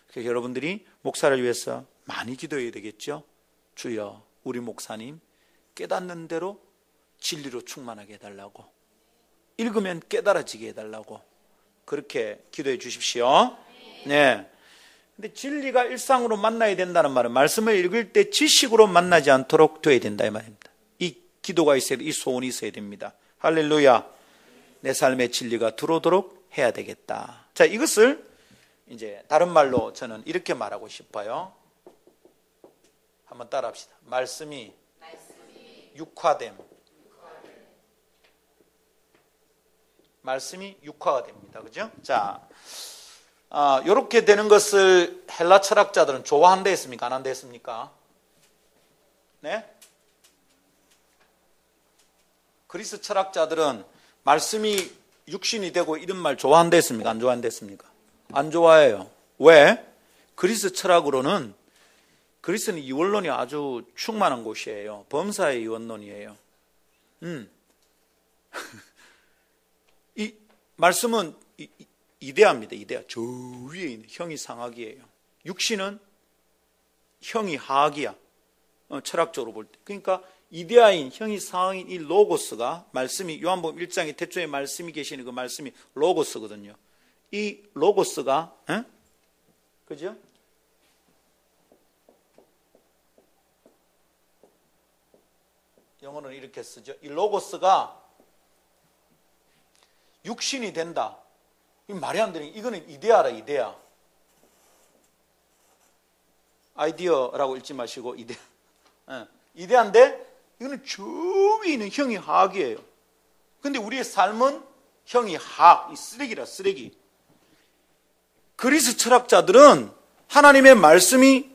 그래서 여러분들이 목사를 위해서 많이 기도해야 되겠죠? 주여, 우리 목사님 깨닫는 대로 진리로 충만하게 해달라고, 읽으면 깨달아지게 해달라고 그렇게 기도해 주십시오. 네. 근데 진리가 일상으로 만나야 된다는 말은 말씀을 읽을 때 지식으로 만나지 않도록 돼야 된다 이 말입니다. 이 기도가 있어야 돼, 이 소원이 있어야 됩니다. 할렐루야. 내 삶에 진리가 들어오도록 해야 되겠다. 자, 이것을 이제 다른 말로 저는 이렇게 말하고 싶어요. 한번 따라합시다. 말씀이 육화됨. 말씀이 육화가 됩니다. 그죠? 자, 이렇게 되는 것을 헬라 철학자들은 좋아한다 했습니까? 안 한다 했습니까? 네? 그리스 철학자들은 말씀이 육신이 되고 이런 말 좋아한다 했습니까? 안 좋아한다 했습니까? 안 좋아해요. 왜? 그리스 철학으로는 그리스는 이원론이 아주 충만한 곳이에요. 범사의 이원론이에요. 말씀은 이데아입니다. 이데아. 저 위에 있는 형이 상하기예요. 육신은 형이 하악이야. 철학적으로 볼 때. 그러니까 이데아인 형이 상하인 이 로고스가 말씀이 요한복음 1장에 태초에 말씀이 계시는 그 말씀이 로고스거든요. 이 로고스가 그죠? 영어는 이렇게 쓰죠. 이 로고스가 육신이 된다. 이 말이 안 되는 이거는 이데아라 이데아. 아이디어라고 읽지 마시고 이데아. 이데아인데 이거는 저 위에 있는 형이 하악이에요. 근데 우리의 삶은 형이 하악, 이 쓰레기라 쓰레기. 그리스 철학자들은 하나님의 말씀이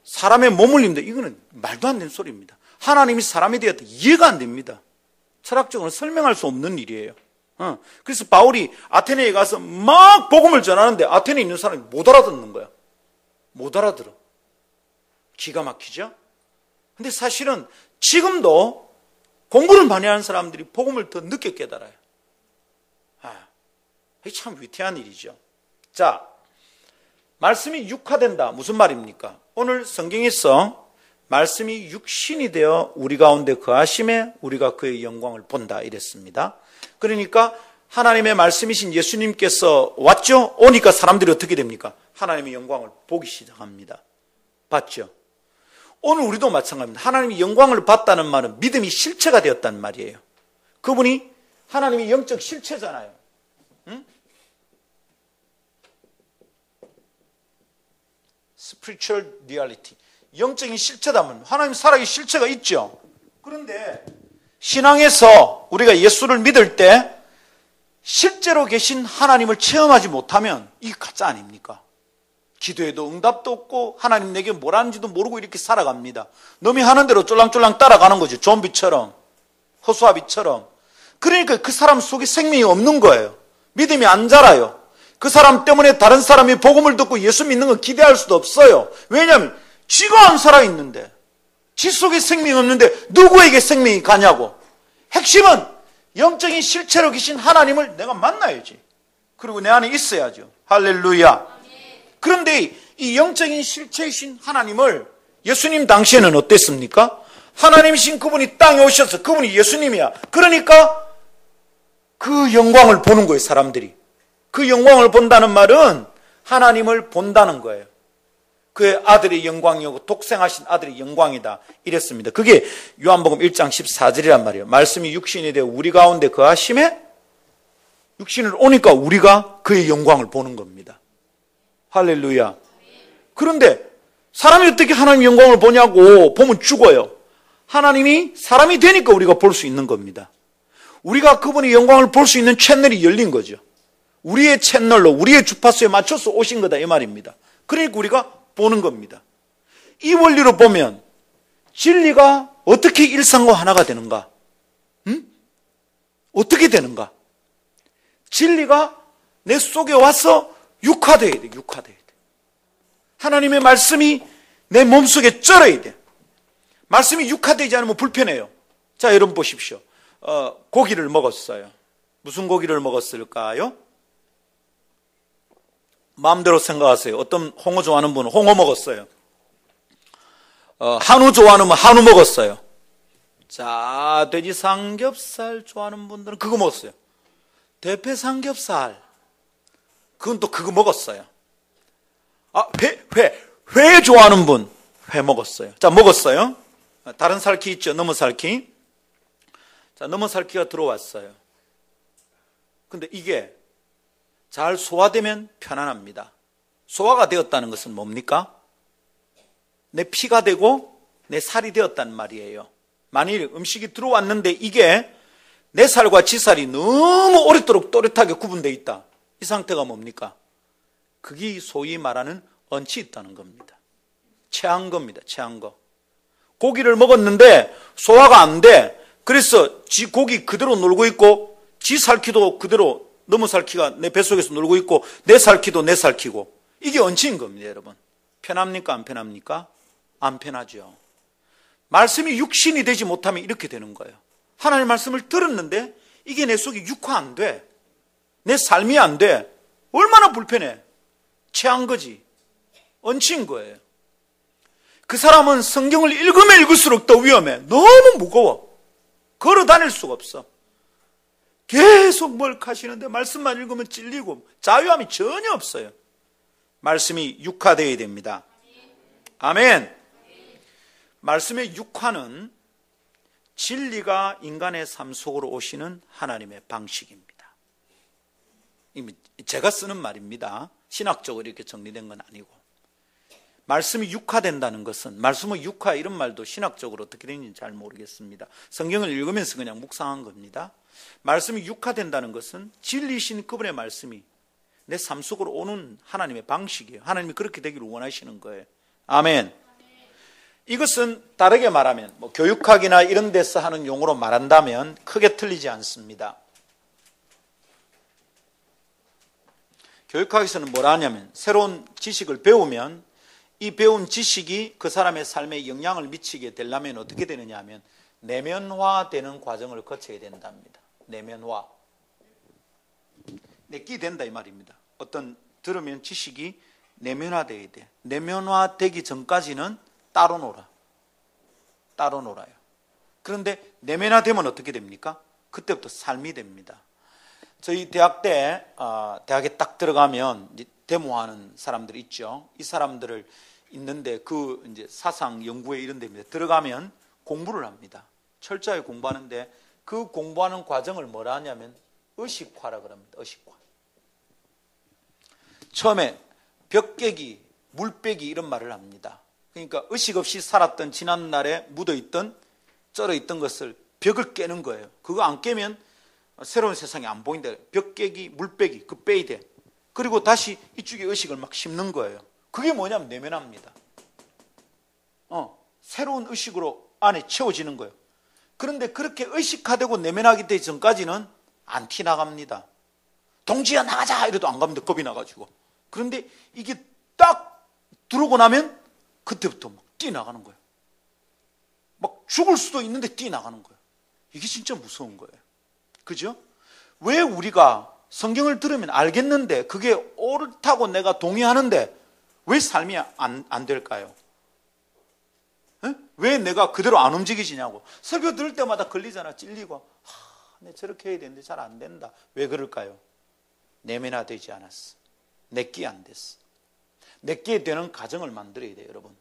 사람의 몸을 입는다. 이거는 말도 안 되는 소리입니다. 하나님이 사람이 되었다. 이해가 안 됩니다. 철학적으로 설명할 수 없는 일이에요. 그래서 바울이 아테네에 가서 막 복음을 전하는데 아테네에 있는 사람이 못 알아듣는 거야. 못 알아들어. 기가 막히죠? 근데 사실은 지금도 공부를 많이 하는 사람들이 복음을 더 늦게 깨달아요. 이게 참 위태한 일이죠. 자, 말씀이 육화된다. 무슨 말입니까? 오늘 성경에서 말씀이 육신이 되어 우리 가운데 거하심에 우리가 그의 영광을 본다 이랬습니다. 그러니까 하나님의 말씀이신 예수님께서 왔죠? 오니까 사람들이 어떻게 됩니까? 하나님의 영광을 보기 시작합니다. 봤죠? 오늘 우리도 마찬가지입니다. 하나님의 영광을 봤다는 말은 믿음이 실체가 되었다는 말이에요. 그분이 하나님의 영적 실체잖아요. 응? Spiritual reality. 영적인 실체다면 하나님 살아계신 실체가 있죠. 그런데 신앙에서 우리가 예수를 믿을 때 실제로 계신 하나님을 체험하지 못하면 이게 가짜 아닙니까? 기도해도 응답도 없고 하나님 내게 뭘 하는지도 모르고 이렇게 살아갑니다. 놈이 하는 대로 쫄랑쫄랑 따라가는 거죠. 좀비처럼, 허수아비처럼. 그러니까 그 사람 속에 생명이 없는 거예요. 믿음이 안 자라요. 그 사람 때문에 다른 사람이 복음을 듣고 예수 믿는 거 기대할 수도 없어요. 왜냐하면 지가 안 살아있는데, 지 속에 생명이 없는데 누구에게 생명이 가냐고. 핵심은 영적인 실체로 계신 하나님을 내가 만나야지. 그리고 내 안에 있어야죠. 할렐루야. 그런데 이 영적인 실체이신 하나님을 예수님 당시에는 어땠습니까? 하나님이신 그분이 땅에 오셔서 그분이 예수님이야. 그러니까 그 영광을 보는 거예요, 사람들이. 그 영광을 본다는 말은 하나님을 본다는 거예요. 그의 아들의 영광이고 독생하신 아들의 영광이다 이랬습니다. 그게 요한복음 1장 14절이란 말이에요. 말씀이 육신이 되어 우리 가운데 거하심에 육신을 오니까 우리가 그의 영광을 보는 겁니다. 할렐루야. 그런데 사람이 어떻게 하나님의 영광을 보냐고 보면 죽어요. 하나님이 사람이 되니까 우리가 볼 수 있는 겁니다. 우리가 그분의 영광을 볼 수 있는 채널이 열린 거죠. 우리의 채널로 우리의 주파수에 맞춰서 오신 거다 이 말입니다. 그러니까 우리가 보는 겁니다. 이 원리로 보면 진리가 어떻게 일상과 하나가 되는가? 어떻게 되는가? 진리가 내 속에 와서 육화돼야 돼. 육화돼야 돼. 하나님의 말씀이 내 몸속에 쩔어야 돼. 말씀이 육화되지 않으면 불편해요. 자, 여러분 보십시오. 고기를 먹었어요. 무슨 고기를 먹었을까요? 마음대로 생각하세요. 어떤 홍어 좋아하는 분은 홍어 먹었어요. 한우 좋아하는 분은 한우 먹었어요. 자, 돼지 삼겹살 좋아하는 분들은 그거 먹었어요. 대패 삼겹살. 그건 또 그거 먹었어요. 회 좋아하는 분, 회 먹었어요. 자, 먹었어요. 다른 살키 있죠? 너무 살키. 자, 너무 살키가 들어왔어요. 근데 이게 잘 소화되면 편안합니다. 소화가 되었다는 것은 뭡니까? 내 피가 되고 내 살이 되었단 말이에요. 만일 음식이 들어왔는데 이게 내 살과 지 살이 너무 오랫도록 또렷하게 구분되어 있다. 이 상태가 뭡니까? 그게 소위 말하는 언치 있다는 겁니다. 체한 겁니다. 체한 거. 고기를 먹었는데 소화가 안 돼. 그래서 지 고기 그대로 놀고 있고 지 살키도 그대로 너무 살키가 내 뱃속에서 놀고 있고 내 살키도 내 살키고 이게 언치인 겁니다. 여러분. 편합니까? 안 편합니까? 안 편하죠. 말씀이 육신이 되지 못하면 이렇게 되는 거예요. 하나님의 말씀을 들었는데 이게 내 속에 육화 안 돼. 내 삶이 안 돼. 얼마나 불편해. 체한 거지. 얹힌 거예요. 그 사람은 성경을 읽으면 읽을수록 더 위험해. 너무 무거워. 걸어 다닐 수가 없어. 계속 뭘 하시는데 말씀만 읽으면 찔리고 자유함이 전혀 없어요. 말씀이 육화되어야 됩니다. 아멘. 말씀의 육화는 진리가 인간의 삶 속으로 오시는 하나님의 방식입니다. 제가 쓰는 말입니다. 신학적으로 이렇게 정리된 건 아니고. 말씀이 육화된다는 것은, 말씀의 육화 이런 말도 신학적으로 어떻게 되는지 잘 모르겠습니다. 성경을 읽으면서 그냥 묵상한 겁니다. 말씀이 육화된다는 것은 진리신 그분의 말씀이 내 삶 속으로 오는 하나님의 방식이에요. 하나님이 그렇게 되기를 원하시는 거예요. 아멘. 이것은 다르게 말하면 교육학이나 이런 데서 하는 용어로 말한다면 크게 틀리지 않습니다. 교육학에서는 뭐라 하냐면 새로운 지식을 배우면 이 배운 지식이 그 사람의 삶에 영향을 미치게 되려면 어떻게 되느냐 하면 내면화되는 과정을 거쳐야 된답니다. 내면화. 내끼 된다 이 말입니다. 어떤 들으면 지식이 내면화되어야 돼. 내면화되기 전까지는 따로 놀아. 따로 놀아요. 그런데 내면화되면 어떻게 됩니까? 그때부터 삶이 됩니다. 저희 대학 때 대학에 딱 들어가면 이제 데모하는 사람들이 있죠. 이 사람들을 있는데 그 이제 사상 연구회 이런 데입니다. 들어가면 공부를 합니다. 철저하게 공부하는데 그 공부하는 과정을 뭐라 하냐면 의식화라 그럽니다. 의식화. 처음에 벽 깨기, 물 빼기 이런 말을 합니다. 그러니까 의식 없이 살았던 지난날에 묻어있던 쩔어있던 것을 벽을 깨는 거예요. 그거 안 깨면 새로운 세상이 안 보인다. 벽 깨기, 물 빼기, 그 빼야 돼. 그리고 다시 이쪽에 의식을 막 심는 거예요. 그게 뭐냐면 내면화입니다. 새로운 의식으로 안에 채워지는 거예요. 그런데 그렇게 의식화되고 내면화하기 되기 전까지는 안 티나갑니다. 동지야 나가자 이래도 안 갑니다. 겁이 나가지고. 그런데 이게 딱 들어오고 나면 그때부터 막 뛰어나가는 거예요. 막 죽을 수도 있는데 뛰어나가는 거예요. 이게 진짜 무서운 거예요. 그죠? 왜 우리가 성경을 들으면 알겠는데 그게 옳다고 내가 동의하는데 왜 삶이 안 될까요? 에? 왜 내가 그대로 안 움직이지냐고. 설교 들을 때마다 걸리잖아. 찔리고 내 저렇게 해야 되는데 잘 안 된다. 왜 그럴까요? 내면화되지 않았어. 내끼 안 됐어. 내끼 되는 가정을 만들어야 돼요. 여러분.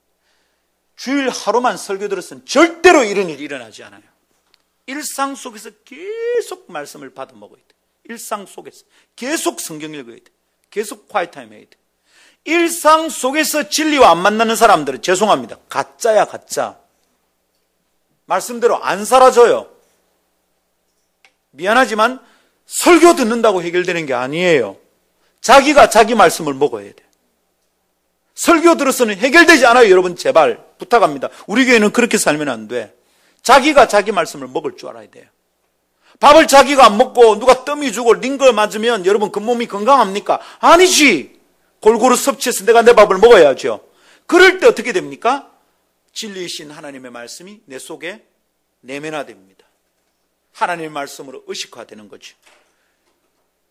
주일 하루만 설교 들었으면 절대로 이런 일이 일어나지 않아요. 일상 속에서 계속 말씀을 받아 먹어야 돼. 일상 속에서 계속 성경 읽어야 돼. 계속 콰이트 타임 해야 돼. 일상 속에서 진리와 안 만나는 사람들은 죄송합니다. 가짜야 가짜. 말씀대로 안 사라져요. 미안하지만 설교 듣는다고 해결되는 게 아니에요. 자기가 자기 말씀을 먹어야 돼. 설교 들어서는 해결되지 않아요. 여러분 제발 부탁합니다. 우리 교회는 그렇게 살면 안 돼. 자기가 자기 말씀을 먹을 줄 알아야 돼요. 밥을 자기가 안 먹고 누가 뜸이 주고 링거 맞으면 여러분 그 몸이 건강합니까? 아니지. 골고루 섭취해서 내가 내 밥을 먹어야죠. 그럴 때 어떻게 됩니까? 진리이신 하나님의 말씀이 내 속에 내면화됩니다. 하나님의 말씀으로 의식화되는 거죠.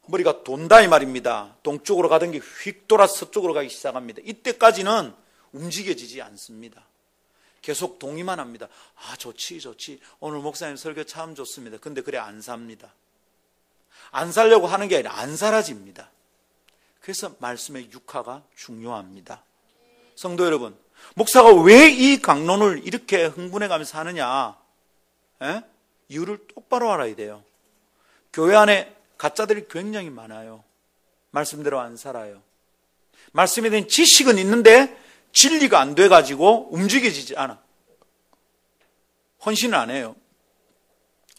머리가 돈다 이 말입니다. 동쪽으로 가던 게 휙 돌아 서쪽으로 가기 시작합니다. 이때까지는 움직여지지 않습니다. 계속 동의만 합니다. 좋지. 오늘 목사님 설교 참 좋습니다. 근데 그래 안 삽니다. 안 살려고 하는 게 아니라 안 사라집니다. 그래서 말씀의 육화가 중요합니다. 성도 여러분, 목사가 왜 이 강론을 이렇게 흥분해가면서 하느냐? 이유를 똑바로 알아야 돼요. 교회 안에 가짜들이 굉장히 많아요. 말씀대로 안 살아요. 말씀에 대한 지식은 있는데 진리가 안 돼가지고 움직여지지 않아. 헌신을 안 해요.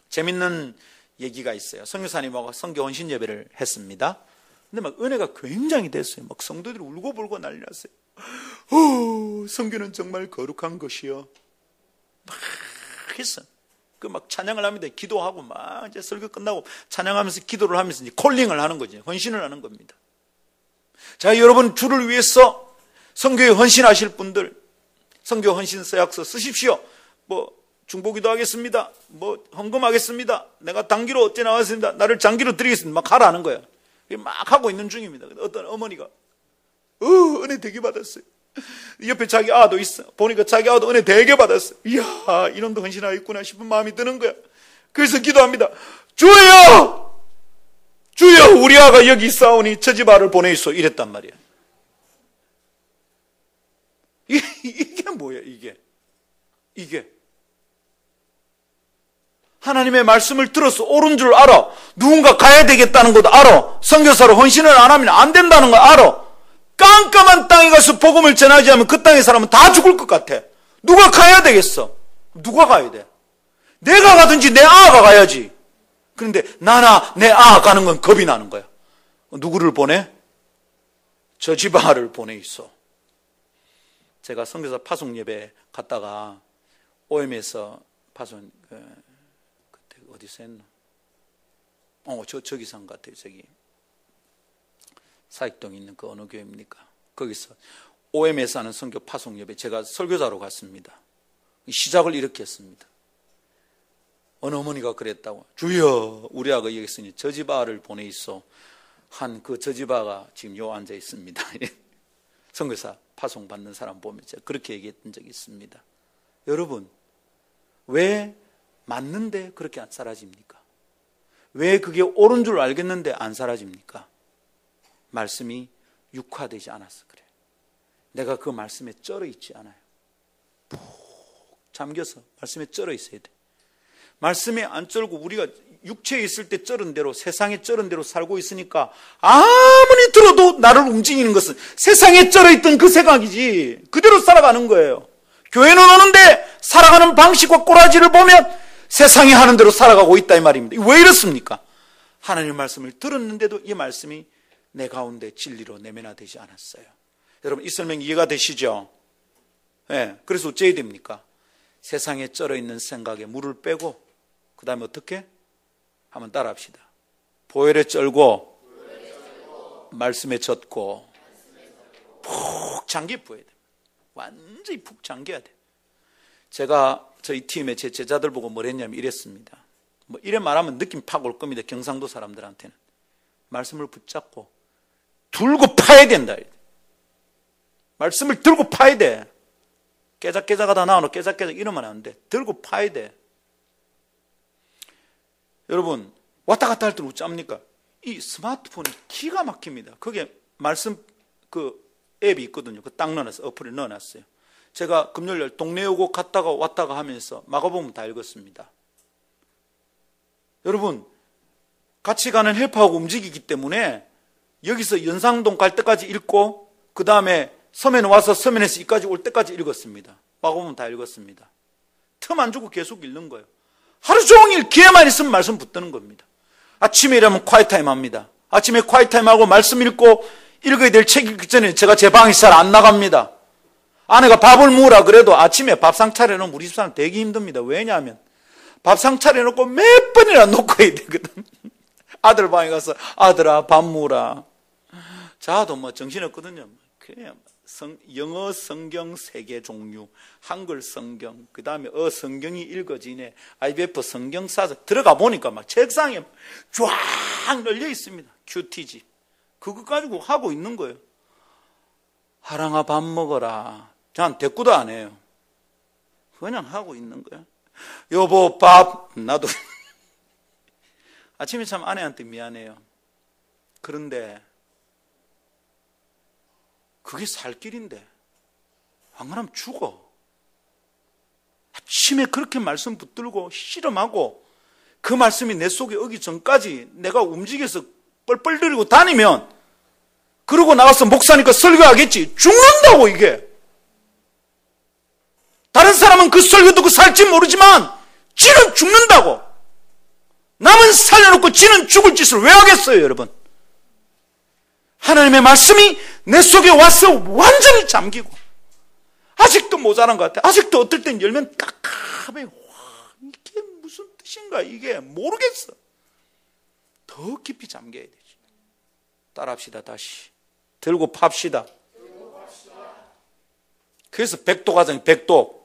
재밌는 얘기가 있어요. 선교사님하고 선교 헌신 예배를 했습니다. 근데 막 은혜가 굉장히 됐어요. 막 성도들이 울고불고 난리 났어요. 선교는 정말 거룩한 것이요. 막 했어. 그 막 찬양을 합니다. 기도하고 막 이제 설교 끝나고 찬양하면서 기도를 하면서 이제 콜링을 하는 거죠. 헌신을 하는 겁니다. 자, 여러분 주를 위해서 선교에 헌신하실 분들 선교 헌신 서약서 쓰십시오. 중보기도 하겠습니다. 헌금하겠습니다. 내가 단기로 어째 나왔습니다. 나를 장기로 드리겠습니다. 막 하라는 거예요. 막 하고 있는 중입니다. 어떤 어머니가 은혜 되게 받았어요. 옆에 자기 아도 있어. 보니까 자기 아도 은혜 되게 받았어요. 이야, 이놈도 헌신하겠구나 싶은 마음이 드는 거야. 그래서 기도합니다. 주여! 주여, 우리 아가 여기 있사오니 저 집 아를 보내있소. 이랬단 말이야. 이게 뭐야, 이게. 하나님의 말씀을 들어서 옳은 줄 알아. 누군가 가야 되겠다는 것도 알아. 선교사로 헌신을 안 하면 안 된다는 걸 알아. 깜깜한 땅에 가서 복음을 전하지 않으면 그 땅의 사람은 다 죽을 것 같아. 누가 가야 되겠어? 누가 가야 돼? 내가 가든지 내 아가 가야지. 그런데 나나 내 아 가는 건 겁이 나는 거야. 누구를 보내? 저 집 아를 보내 있어. 제가 선교사 파송 예배 갔다가 OM에서 파송 그때 어디서 했나? 저기서 한 것 같아요. 저기 사익동에 있는 그 어느 교회입니까? 거기서 OM에서 하는 선교 파송 예배 제가 설교자로 갔습니다. 시작을 이렇게 했습니다. 어느 어머니가 그랬다고. 주여, 우리 아가 여기 있으니 저 집 아를 보내 있어. 한 그 저 집 아가 지금 요 앉아 있습니다. 선교사 파송 받는 사람 보면 제가 그렇게 얘기했던 적이 있습니다. 여러분, 왜 맞는데 그렇게 안 사라집니까? 왜 그게 옳은 줄 알겠는데 안 사라집니까? 말씀이 육화되지 않아서 그래요. 내가 그 말씀에 쩔어 있지 않아요. 푹 잠겨서 말씀에 쩔어 있어야 돼. 말씀에 안 쩔고 우리가 육체에 있을 때 쩔은 대로, 세상에 쩔은 대로 살고 있으니까 아무리 들어도 나를 움직이는 것은 세상에 쩔어 있던 그 생각이지. 그대로 살아가는 거예요. 교회는 오는데 살아가는 방식과 꼬라지를 보면 세상이 하는 대로 살아가고 있다 이 말입니다. 왜 이렇습니까? 하나님의 말씀을 들었는데도 이 말씀이 내 가운데 진리로 내면화되지 않았어요. 여러분, 이 설명 이해가 되시죠? 네, 그래서 어째야 됩니까? 세상에 쩔어 있는 생각에 물을 빼고 그 다음에 어떻게? 한번 따라 합시다. 보혈에 쩔고 말씀에 젖고 푹 잠겨 부어야 돼. 완전히 푹 잠겨야 돼. 제가 저희 팀의 제 제자들 보고 뭘 했냐면 이랬습니다. 뭐 이래 말하면 느낌 팍 올 겁니다. 경상도 사람들한테는. 말씀을 붙잡고 들고 파야 된다. 말씀을 들고 파야 돼. 깨작깨작하다 나오는 깨작깨작 이러면 안 돼. 들고 파야 돼. 여러분, 왔다 갔다 할 때 어쩝니까? 이 스마트폰이 기가 막힙니다. 거기에 말씀 그 앱이 있거든요. 그 딱 넣어놨어요. 어플을 넣어놨어요. 제가 금요일 동네 오고 갔다가 왔다가 하면서 마가복음 다 읽었습니다. 여러분, 같이 가는 헬퍼하고 움직이기 때문에 여기서 연상동 갈 때까지 읽고 그 다음에 서면 와서 서면에서 이까지 올 때까지 읽었습니다. 마가복음 다 읽었습니다. 틈 안 주고 계속 읽는 거예요. 하루 종일 기회만 있으면 말씀 붙드는 겁니다. 아침에 일하면 콰이타임 합니다. 아침에 콰이타임 하고 말씀 읽고 읽어야 될 책 읽기 전에 제가 제 방에서 잘 안 나갑니다. 아내가 밥을 먹으라 그래도 아침에 밥상 차려놓으면 우리 집사람 되게 힘듭니다. 왜냐하면 밥상 차려놓고 몇 번이나 놓고 해야 되거든. 아들 방에 가서 아들아 밥 먹으라. 자도 뭐 정신없거든요. 그냥 영어 성경 3개 종류, 한글 성경, 그 다음에 성경이 읽어지네, IBF 성경사서 들어가 보니까 막 책상에 쫙 널려 있습니다. 큐티집. 그거 가지고 하고 있는 거예요. 하랑아 밥 먹어라. 난 대꾸도 안 해요. 그냥 하고 있는 거야. 여보 밥. 나도 아침에 참 아내한테 미안해요. 그런데 그게 살 길인데 안 그러면 죽어. 아침에 그렇게 말씀 붙들고 씨름하고 그 말씀이 내 속에 오기 전까지 내가 움직여서 뻘뻘거리고 다니면 그러고 나가서 목사니까 설교하겠지. 죽는다고 이게. 다른 사람은 그 설교 듣고 살지 모르지만 지는 죽는다고. 남은 살려놓고 지는 죽을 짓을 왜 하겠어요, 여러분? 하나님의 말씀이 내 속에 와서 완전히 잠기고 아직도 모자란 것 같아. 아직도 어떨 땐 열면 깝깝해. 와, 이게 무슨 뜻인가 이게 모르겠어. 더 깊이 잠겨야 되지. 따라합시다. 다시 들고 팝시다. 그래서 백도 과정, 백도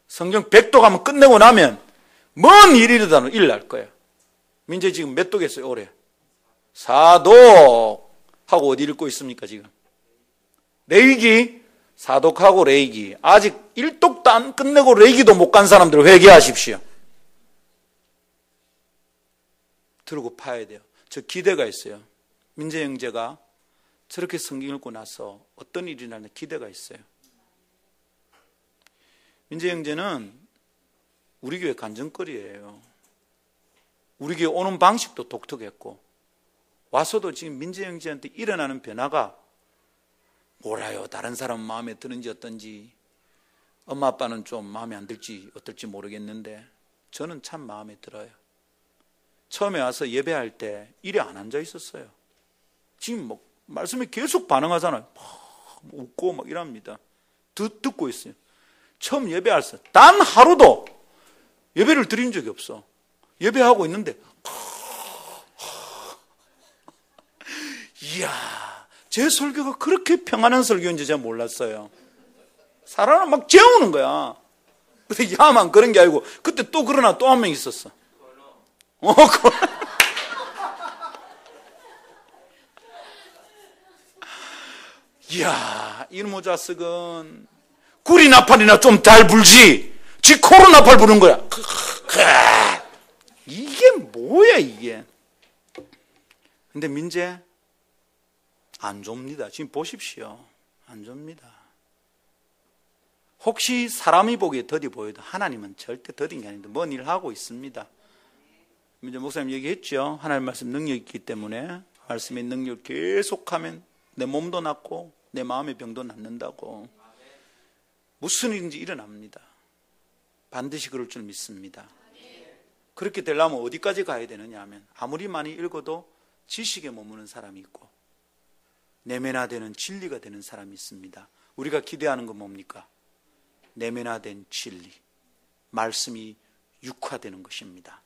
성경 백도 가면 끝내고 나면 먼 일이라도 일 날 거야. 민재 지금 몇 도겠어요 올해? 사독하고 어디 읽고 있습니까 지금? 레위기. 사독하고 레위기. 아직 1독도 안 끝내고 레위기도 못 간 사람들 회개하십시오. 들고 파야 돼요. 저 기대가 있어요. 민재 형제가 저렇게 성경 읽고 나서 어떤 일이 나는 기대가 있어요. 민재 형제는 우리 교회 간증거리예요. 우리 교회 오는 방식도 독특했고 와서도 지금 민재 형제한테 일어나는 변화가 몰라요. 다른 사람 마음에 드는지 어떤지, 엄마 아빠는 좀 마음에 안 들지 어떨지 모르겠는데 저는 참 마음에 들어요. 처음에 와서 예배할 때 이래 안 앉아 있었어요. 지금 뭐 말씀에 계속 반응하잖아요. 막 웃고 막 이랍니다. 듣고 있어요. 처음 예배할 때 단 하루도 예배를 드린 적이 없어. 예배하고 있는데 이야, 제 설교가 그렇게 평안한 설교인지 제가 몰랐어요. 사람을 막 재우는 거야. 근데 야만 그런 게 아니고 그때 또 그러나 또 한 명 있었어. 이야, 이놈의 자식은 구리 나팔이나 좀 잘 불지. 지 코로 나팔 부는 거야. 이게 뭐야 이게. 근데 민재 안 줍니다. 지금 보십시오. 안 줍니다. 혹시 사람이 보기에 더디 보여도 하나님은 절대 더딘 게 아닌데 뭔 일을 하고 있습니다. 민재 목사님 얘기했죠. 하나님 말씀 능력이 있기 때문에 말씀의 능력을 계속하면 내 몸도 낫고 내 마음의 병도 낫는다고. 무슨 일인지 일어납니다. 반드시 그럴 줄 믿습니다. 그렇게 되려면 어디까지 가야 되느냐 하면 아무리 많이 읽어도 지식에 머무는 사람이 있고 내면화되는 진리가 되는 사람이 있습니다. 우리가 기대하는 건 뭡니까? 내면화된 진리, 말씀이 육화되는 것입니다.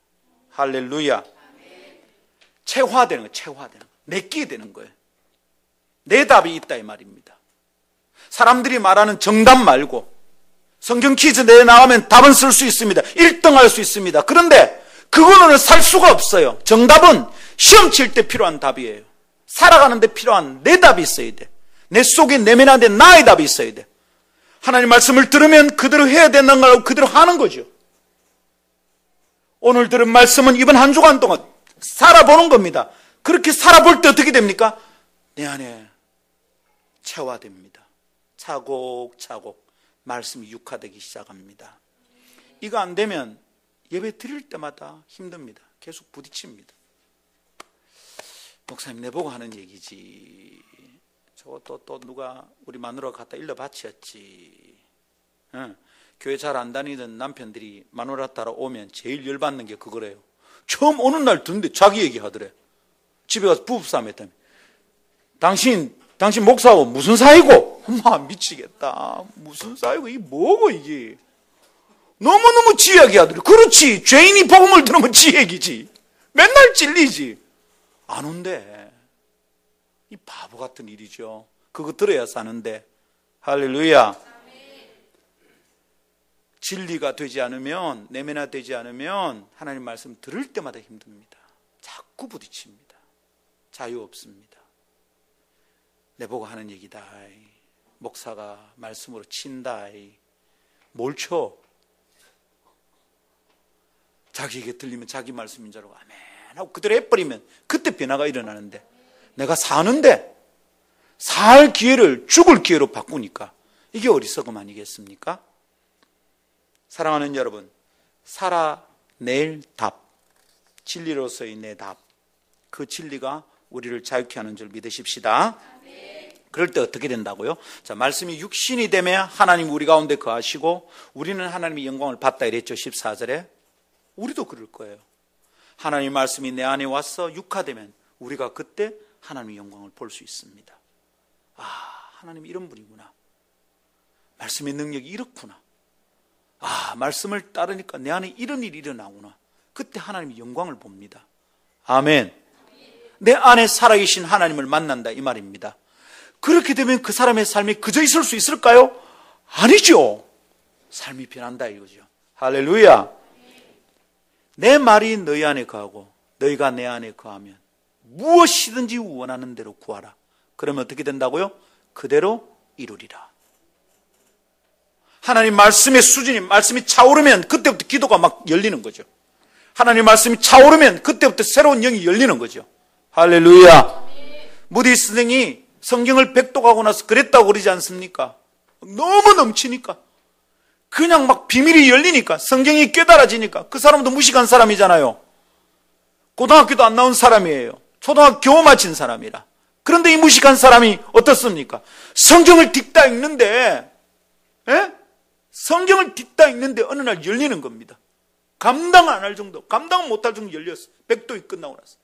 할렐루야. 체화되는 거예요. 체화되는 거. 내끼게 되는 거예요. 내 답이 있다 이 말입니다. 사람들이 말하는 정답 말고 성경 퀴즈 내에 나가면 답은 쓸 수 있습니다. 1등 할 수 있습니다. 그런데 그거는 살 수가 없어요. 정답은 시험 칠 때 필요한 답이에요. 살아가는 데 필요한 내 답이 있어야 돼. 내 속에 내면화된 나의 답이 있어야 돼. 하나님 말씀을 들으면 그대로 해야 되는 걸 그대로 하는 거죠. 오늘 들은 말씀은 이번 한 주간 동안 살아보는 겁니다. 그렇게 살아볼 때 어떻게 됩니까? 내 안에 체화됩니다. 차곡차곡 말씀이 육화되기 시작합니다. 이거 안 되면 예배 드릴 때마다 힘듭니다. 계속 부딪힙니다. 목사님 내보고 하는 얘기지. 저거 또 누가 우리 마누라가 갖다 일러 바치었지. 교회 잘 안 다니던 남편들이 마누라 따라 오면 제일 열받는 게 그거래요. 처음 오는 날 듣는데 자기 얘기하더래. 집에 가서 부부싸움 했다며. 당신 목사하고 무슨 사이고? 엄마 미치겠다. 무슨 사이고? 이게 뭐고 이게? 너무너무 지 얘기하더래. 그렇지. 죄인이 복음을 들으면 지 얘기지. 맨날 찔리지. 안 온대. 이 바보 같은 일이죠. 그거 들어야 사는데. 할렐루야. 진리가 되지 않으면, 내면화되지 않으면 하나님 말씀 들을 때마다 힘듭니다. 자꾸 부딪힙니다. 자유 없습니다. 내보고 하는 얘기다. 목사가 말씀으로 친다. 뭘 쳐? 자기에게 들리면 자기 말씀인 줄 알고 아멘 하고 그대로 해버리면 그때 변화가 일어나는데, 내가 사는데 살 기회를 죽을 기회로 바꾸니까 이게 어리석음 아니겠습니까? 사랑하는 여러분, 살아낼 답, 진리로서의 내 답, 그 진리가 우리를 자유케 하는 줄 믿으십시다. 그럴 때 어떻게 된다고요? 자, 말씀이 육신이 되면 하나님 우리 가운데 거하시고 우리는 하나님의 영광을 받다 이랬죠. 14절에. 우리도 그럴 거예요. 하나님의 말씀이 내 안에 와서 육화되면 우리가 그때 하나님의 영광을 볼 수 있습니다. 아, 하나님이 이런 분이구나. 말씀의 능력이 이렇구나. 아, 말씀을 따르니까 내 안에 이런 일이 일어나구나. 그때 하나님의 영광을 봅니다. 아멘. 내 안에 살아계신 하나님을 만난다 이 말입니다. 그렇게 되면 그 사람의 삶이 그저 있을 수 있을까요? 아니죠. 삶이 변한다 이거죠. 할렐루야. 내 말이 너희 안에 거하고 너희가 내 안에 거하면 무엇이든지 원하는 대로 구하라. 그러면 어떻게 된다고요? 그대로 이루리라. 하나님 말씀의 수준이, 말씀이 차오르면 그때부터 기도가 막 열리는 거죠. 하나님 말씀이 차오르면 그때부터 새로운 영이 열리는 거죠. 할렐루야. 무디 선생이 성경을 백독하고 나서 그랬다고 그러지 않습니까? 너무 넘치니까, 그냥 막 비밀이 열리니까, 성경이 깨달아지니까. 그 사람도 무식한 사람이잖아요. 고등학교도 안 나온 사람이에요. 초등학교 겨우 마친 사람이라. 그런데 이 무식한 사람이 어떻습니까? 성경을 딛다 읽는데, 성경을 딛다 읽는데 어느 날 열리는 겁니다. 감당 안 할 정도, 감당 못 할 정도 열렸어. 백독이 끝나고 나서.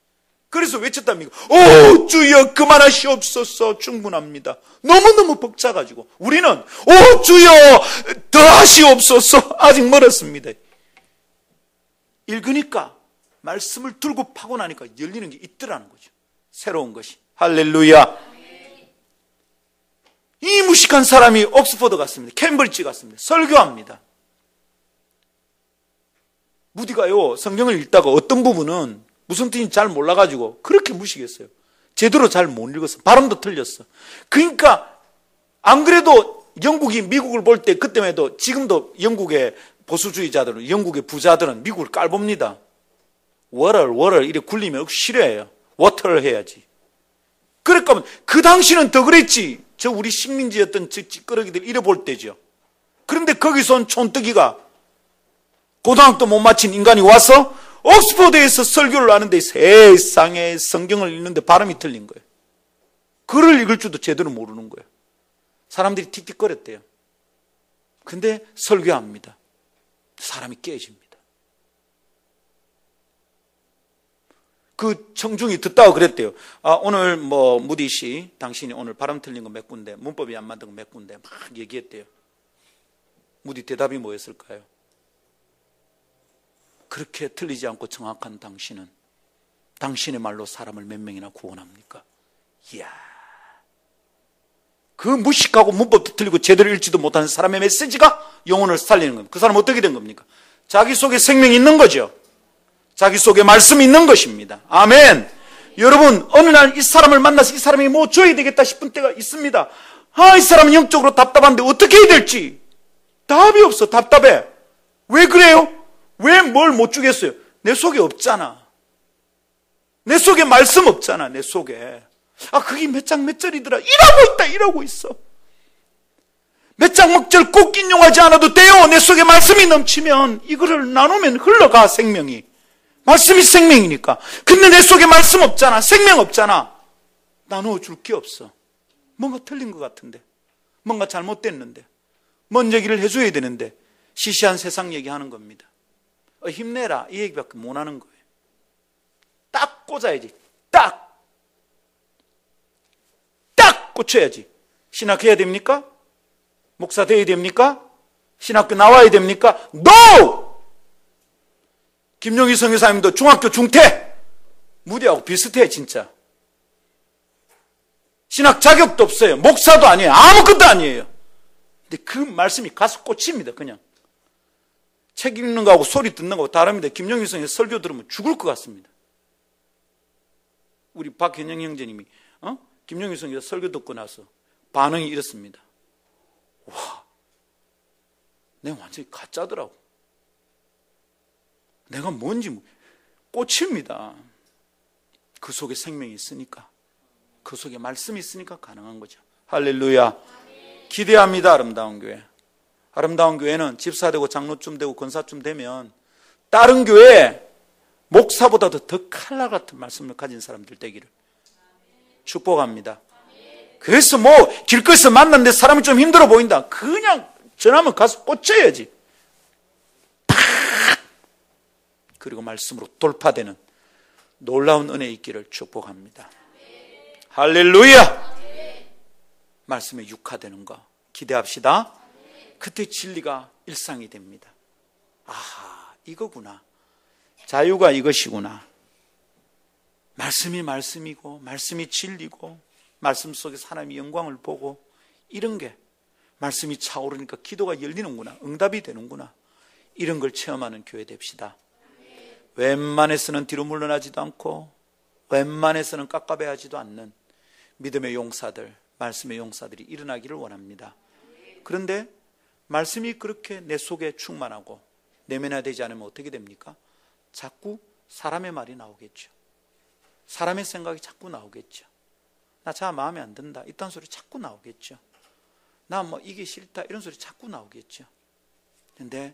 그래서 외쳤답니까? 오 주여 그만하시옵소서. 충분합니다. 너무너무 벅차가지고 우리는 오 주여 더 하시옵소서. 아직 멀었습니다. 읽으니까, 말씀을 들고 파고 나니까 열리는 게 있더라는 거죠. 새로운 것이. 할렐루야. 이 무식한 사람이 옥스퍼드 갔습니다. 캠브리지 갔습니다. 설교합니다. 무디가요, 성경을 읽다가 어떤 부분은 무슨 뜻인지 잘 몰라가지고 그렇게 무식했어요. 제대로 잘 못 읽었어. 발음도 틀렸어. 그러니까 안 그래도 영국이 미국을 볼 때, 그때만 해도, 지금도 영국의 보수주의자들은, 영국의 부자들은 미국을 깔봅니다. 워럴 이렇게 굴리면 싫어해요. 워터를 해야지. 그러니까 그 당시는 더 그랬지. 저 우리 식민지였던 저 찌끄러기들 이래 볼 때죠. 그런데 거기서 온 촌뜨기가, 고등학교 못 마친 인간이 와서 옥스퍼드에서 설교를 하는데 세상에 성경을 읽는데 발음이 틀린 거예요. 글을 읽을 줄도 제대로 모르는 거예요. 사람들이 틱틱거렸대요. 근데 설교합니다. 사람이 깨집니다. 그 청중이 듣다가 그랬대요. 오늘 무디 씨, 당신이 오늘 발음 틀린 거 몇 군데, 문법이 안 맞는 거 몇 군데 막 얘기했대요. 무디 대답이 뭐였을까요? 그렇게 틀리지 않고 정확한 당신은 당신의 말로 사람을 몇 명이나 구원합니까? 이야, 그 무식하고 문법도 틀리고 제대로 읽지도 못하는 사람의 메시지가 영혼을 살리는 겁니다. 그 사람 어떻게 된 겁니까? 자기 속에 생명이 있는 거죠. 자기 속에 말씀이 있는 것입니다. 아멘. 여러분, 어느 날 이 사람을 만나서 이 사람이 뭐 줘야 되겠다 싶은 때가 있습니다. 이 사람은 영적으로 답답한데 어떻게 해야 될지 답이 없어. 답답해. 왜 그래요? 왜 뭘 못 주겠어요? 내 속에 없잖아. 내 속에 말씀 없잖아. 내 속에. 그게 몇 장 몇 절이더라. 일하고 있어. 몇 장 몇 절 꼭 인용하지 않아도 돼요. 내 속에 말씀이 넘치면 이거를 나누면 흘러가, 생명이. 말씀이 생명이니까. 근데 내 속에 말씀 없잖아. 생명 없잖아. 나누어 줄 게 없어. 뭔가 틀린 것 같은데, 뭔가 잘못됐는데, 뭔 얘기를 해줘야 되는데 시시한 세상 얘기하는 겁니다. 힘내라, 이 얘기밖에 못 하는 거예요. 딱 꽂아야지. 딱 꽂혀야지. 신학해야 됩니까? 목사 돼야 됩니까? 신학교 나와야 됩니까? NO! 김용희 선교사님도 중학교 중퇴, 무디하고 비슷해. 진짜 신학 자격도 없어요. 목사도 아니에요. 아무것도 아니에요. 근데 그 말씀이 가서 꽂힙니다. 그냥 책 읽는 거하고 소리 듣는 거하고 다릅니다. 김용희 선생님 설교 들으면 죽을 것 같습니다. 우리 박현영 형제님이 김용희 선생님 설교 듣고 나서 반응이 이렇습니다. 와, 내가 완전히 가짜더라고. 내가 뭔지 꽂힙니다. 그 속에 생명이 있으니까, 그 속에 말씀이 있으니까 가능한 거죠. 할렐루야. 기대합니다. 아름다운 교회. 아름다운 교회는 집사 되고 장로쯤 되고 권사쯤 되면 다른 교회에 목사보다도 더 칼날 같은 말씀을 가진 사람들 되기를 축복합니다. 그래서 길거리에서 만났는데 사람이 좀 힘들어 보인다. 그냥 전하면 가서 꽂혀야지. 탁! 그리고 말씀으로 돌파되는 놀라운 은혜 있기를 축복합니다. 할렐루야. 말씀에 육화되는 거 기대합시다. 그때 진리가 일상이 됩니다. 이거구나. 자유가 이것이구나. 말씀이 말씀이고 말씀이 진리고 말씀 속에서 하나님의 영광을 보고, 이런 게 말씀이 차오르니까 기도가 열리는구나, 응답이 되는구나, 이런 걸 체험하는 교회 됩시다. 웬만해서는 뒤로 물러나지도 않고 웬만해서는 깝깝해하지도 않는 믿음의 용사들, 말씀의 용사들이 일어나기를 원합니다. 그런데 말씀이 그렇게 내 속에 충만하고 내면화되지 않으면 어떻게 됩니까? 자꾸 사람의 말이 나오겠죠. 사람의 생각이 자꾸 나오겠죠. 나 자 마음에 안 든다, 이딴 소리 자꾸 나오겠죠. 나 뭐 이게 싫다, 이런 소리 자꾸 나오겠죠. 그런데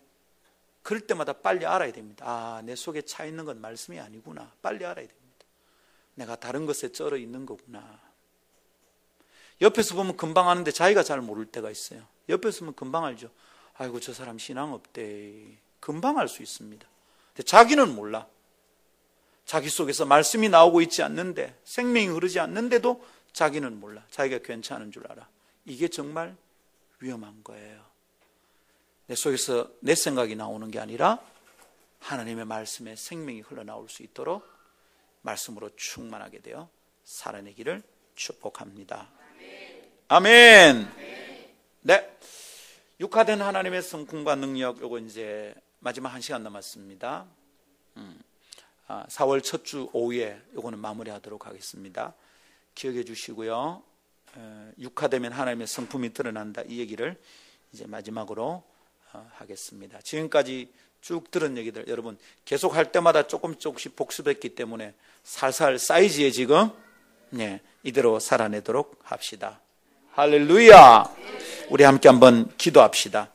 그럴 때마다 빨리 알아야 됩니다. 아, 내 속에 차 있는 건 말씀이 아니구나. 빨리 알아야 됩니다. 내가 다른 것에 쩔어 있는 거구나. 옆에서 보면 금방 아는데 자기가 잘 모를 때가 있어요. 옆에서 보면 금방 알죠. 아이고, 저 사람 신앙 없대. 금방 알 수 있습니다. 근데 자기는 몰라. 자기 속에서 말씀이 나오고 있지 않는데, 생명이 흐르지 않는데도 자기는 몰라. 자기가 괜찮은 줄 알아. 이게 정말 위험한 거예요. 내 속에서 내 생각이 나오는 게 아니라 하나님의 말씀에 생명이 흘러나올 수 있도록 말씀으로 충만하게 되어 살아내기를 축복합니다. 아멘. 네, 육화된 하나님의 성품과 능력, 요거 이제 마지막 1시간 남았습니다. 4월 첫 주 오후에 요거는 마무리하도록 하겠습니다. 기억해 주시고요. 육화되면 하나님의 성품이 드러난다, 이 얘기를 이제 마지막으로 하겠습니다. 지금까지 쭉 들은 얘기들 여러분 계속 할 때마다 조금씩 복습했기 때문에 살살 사이즈에 지금 이대로 살아내도록 합시다. 할렐루야. 우리 함께 한번 기도합시다.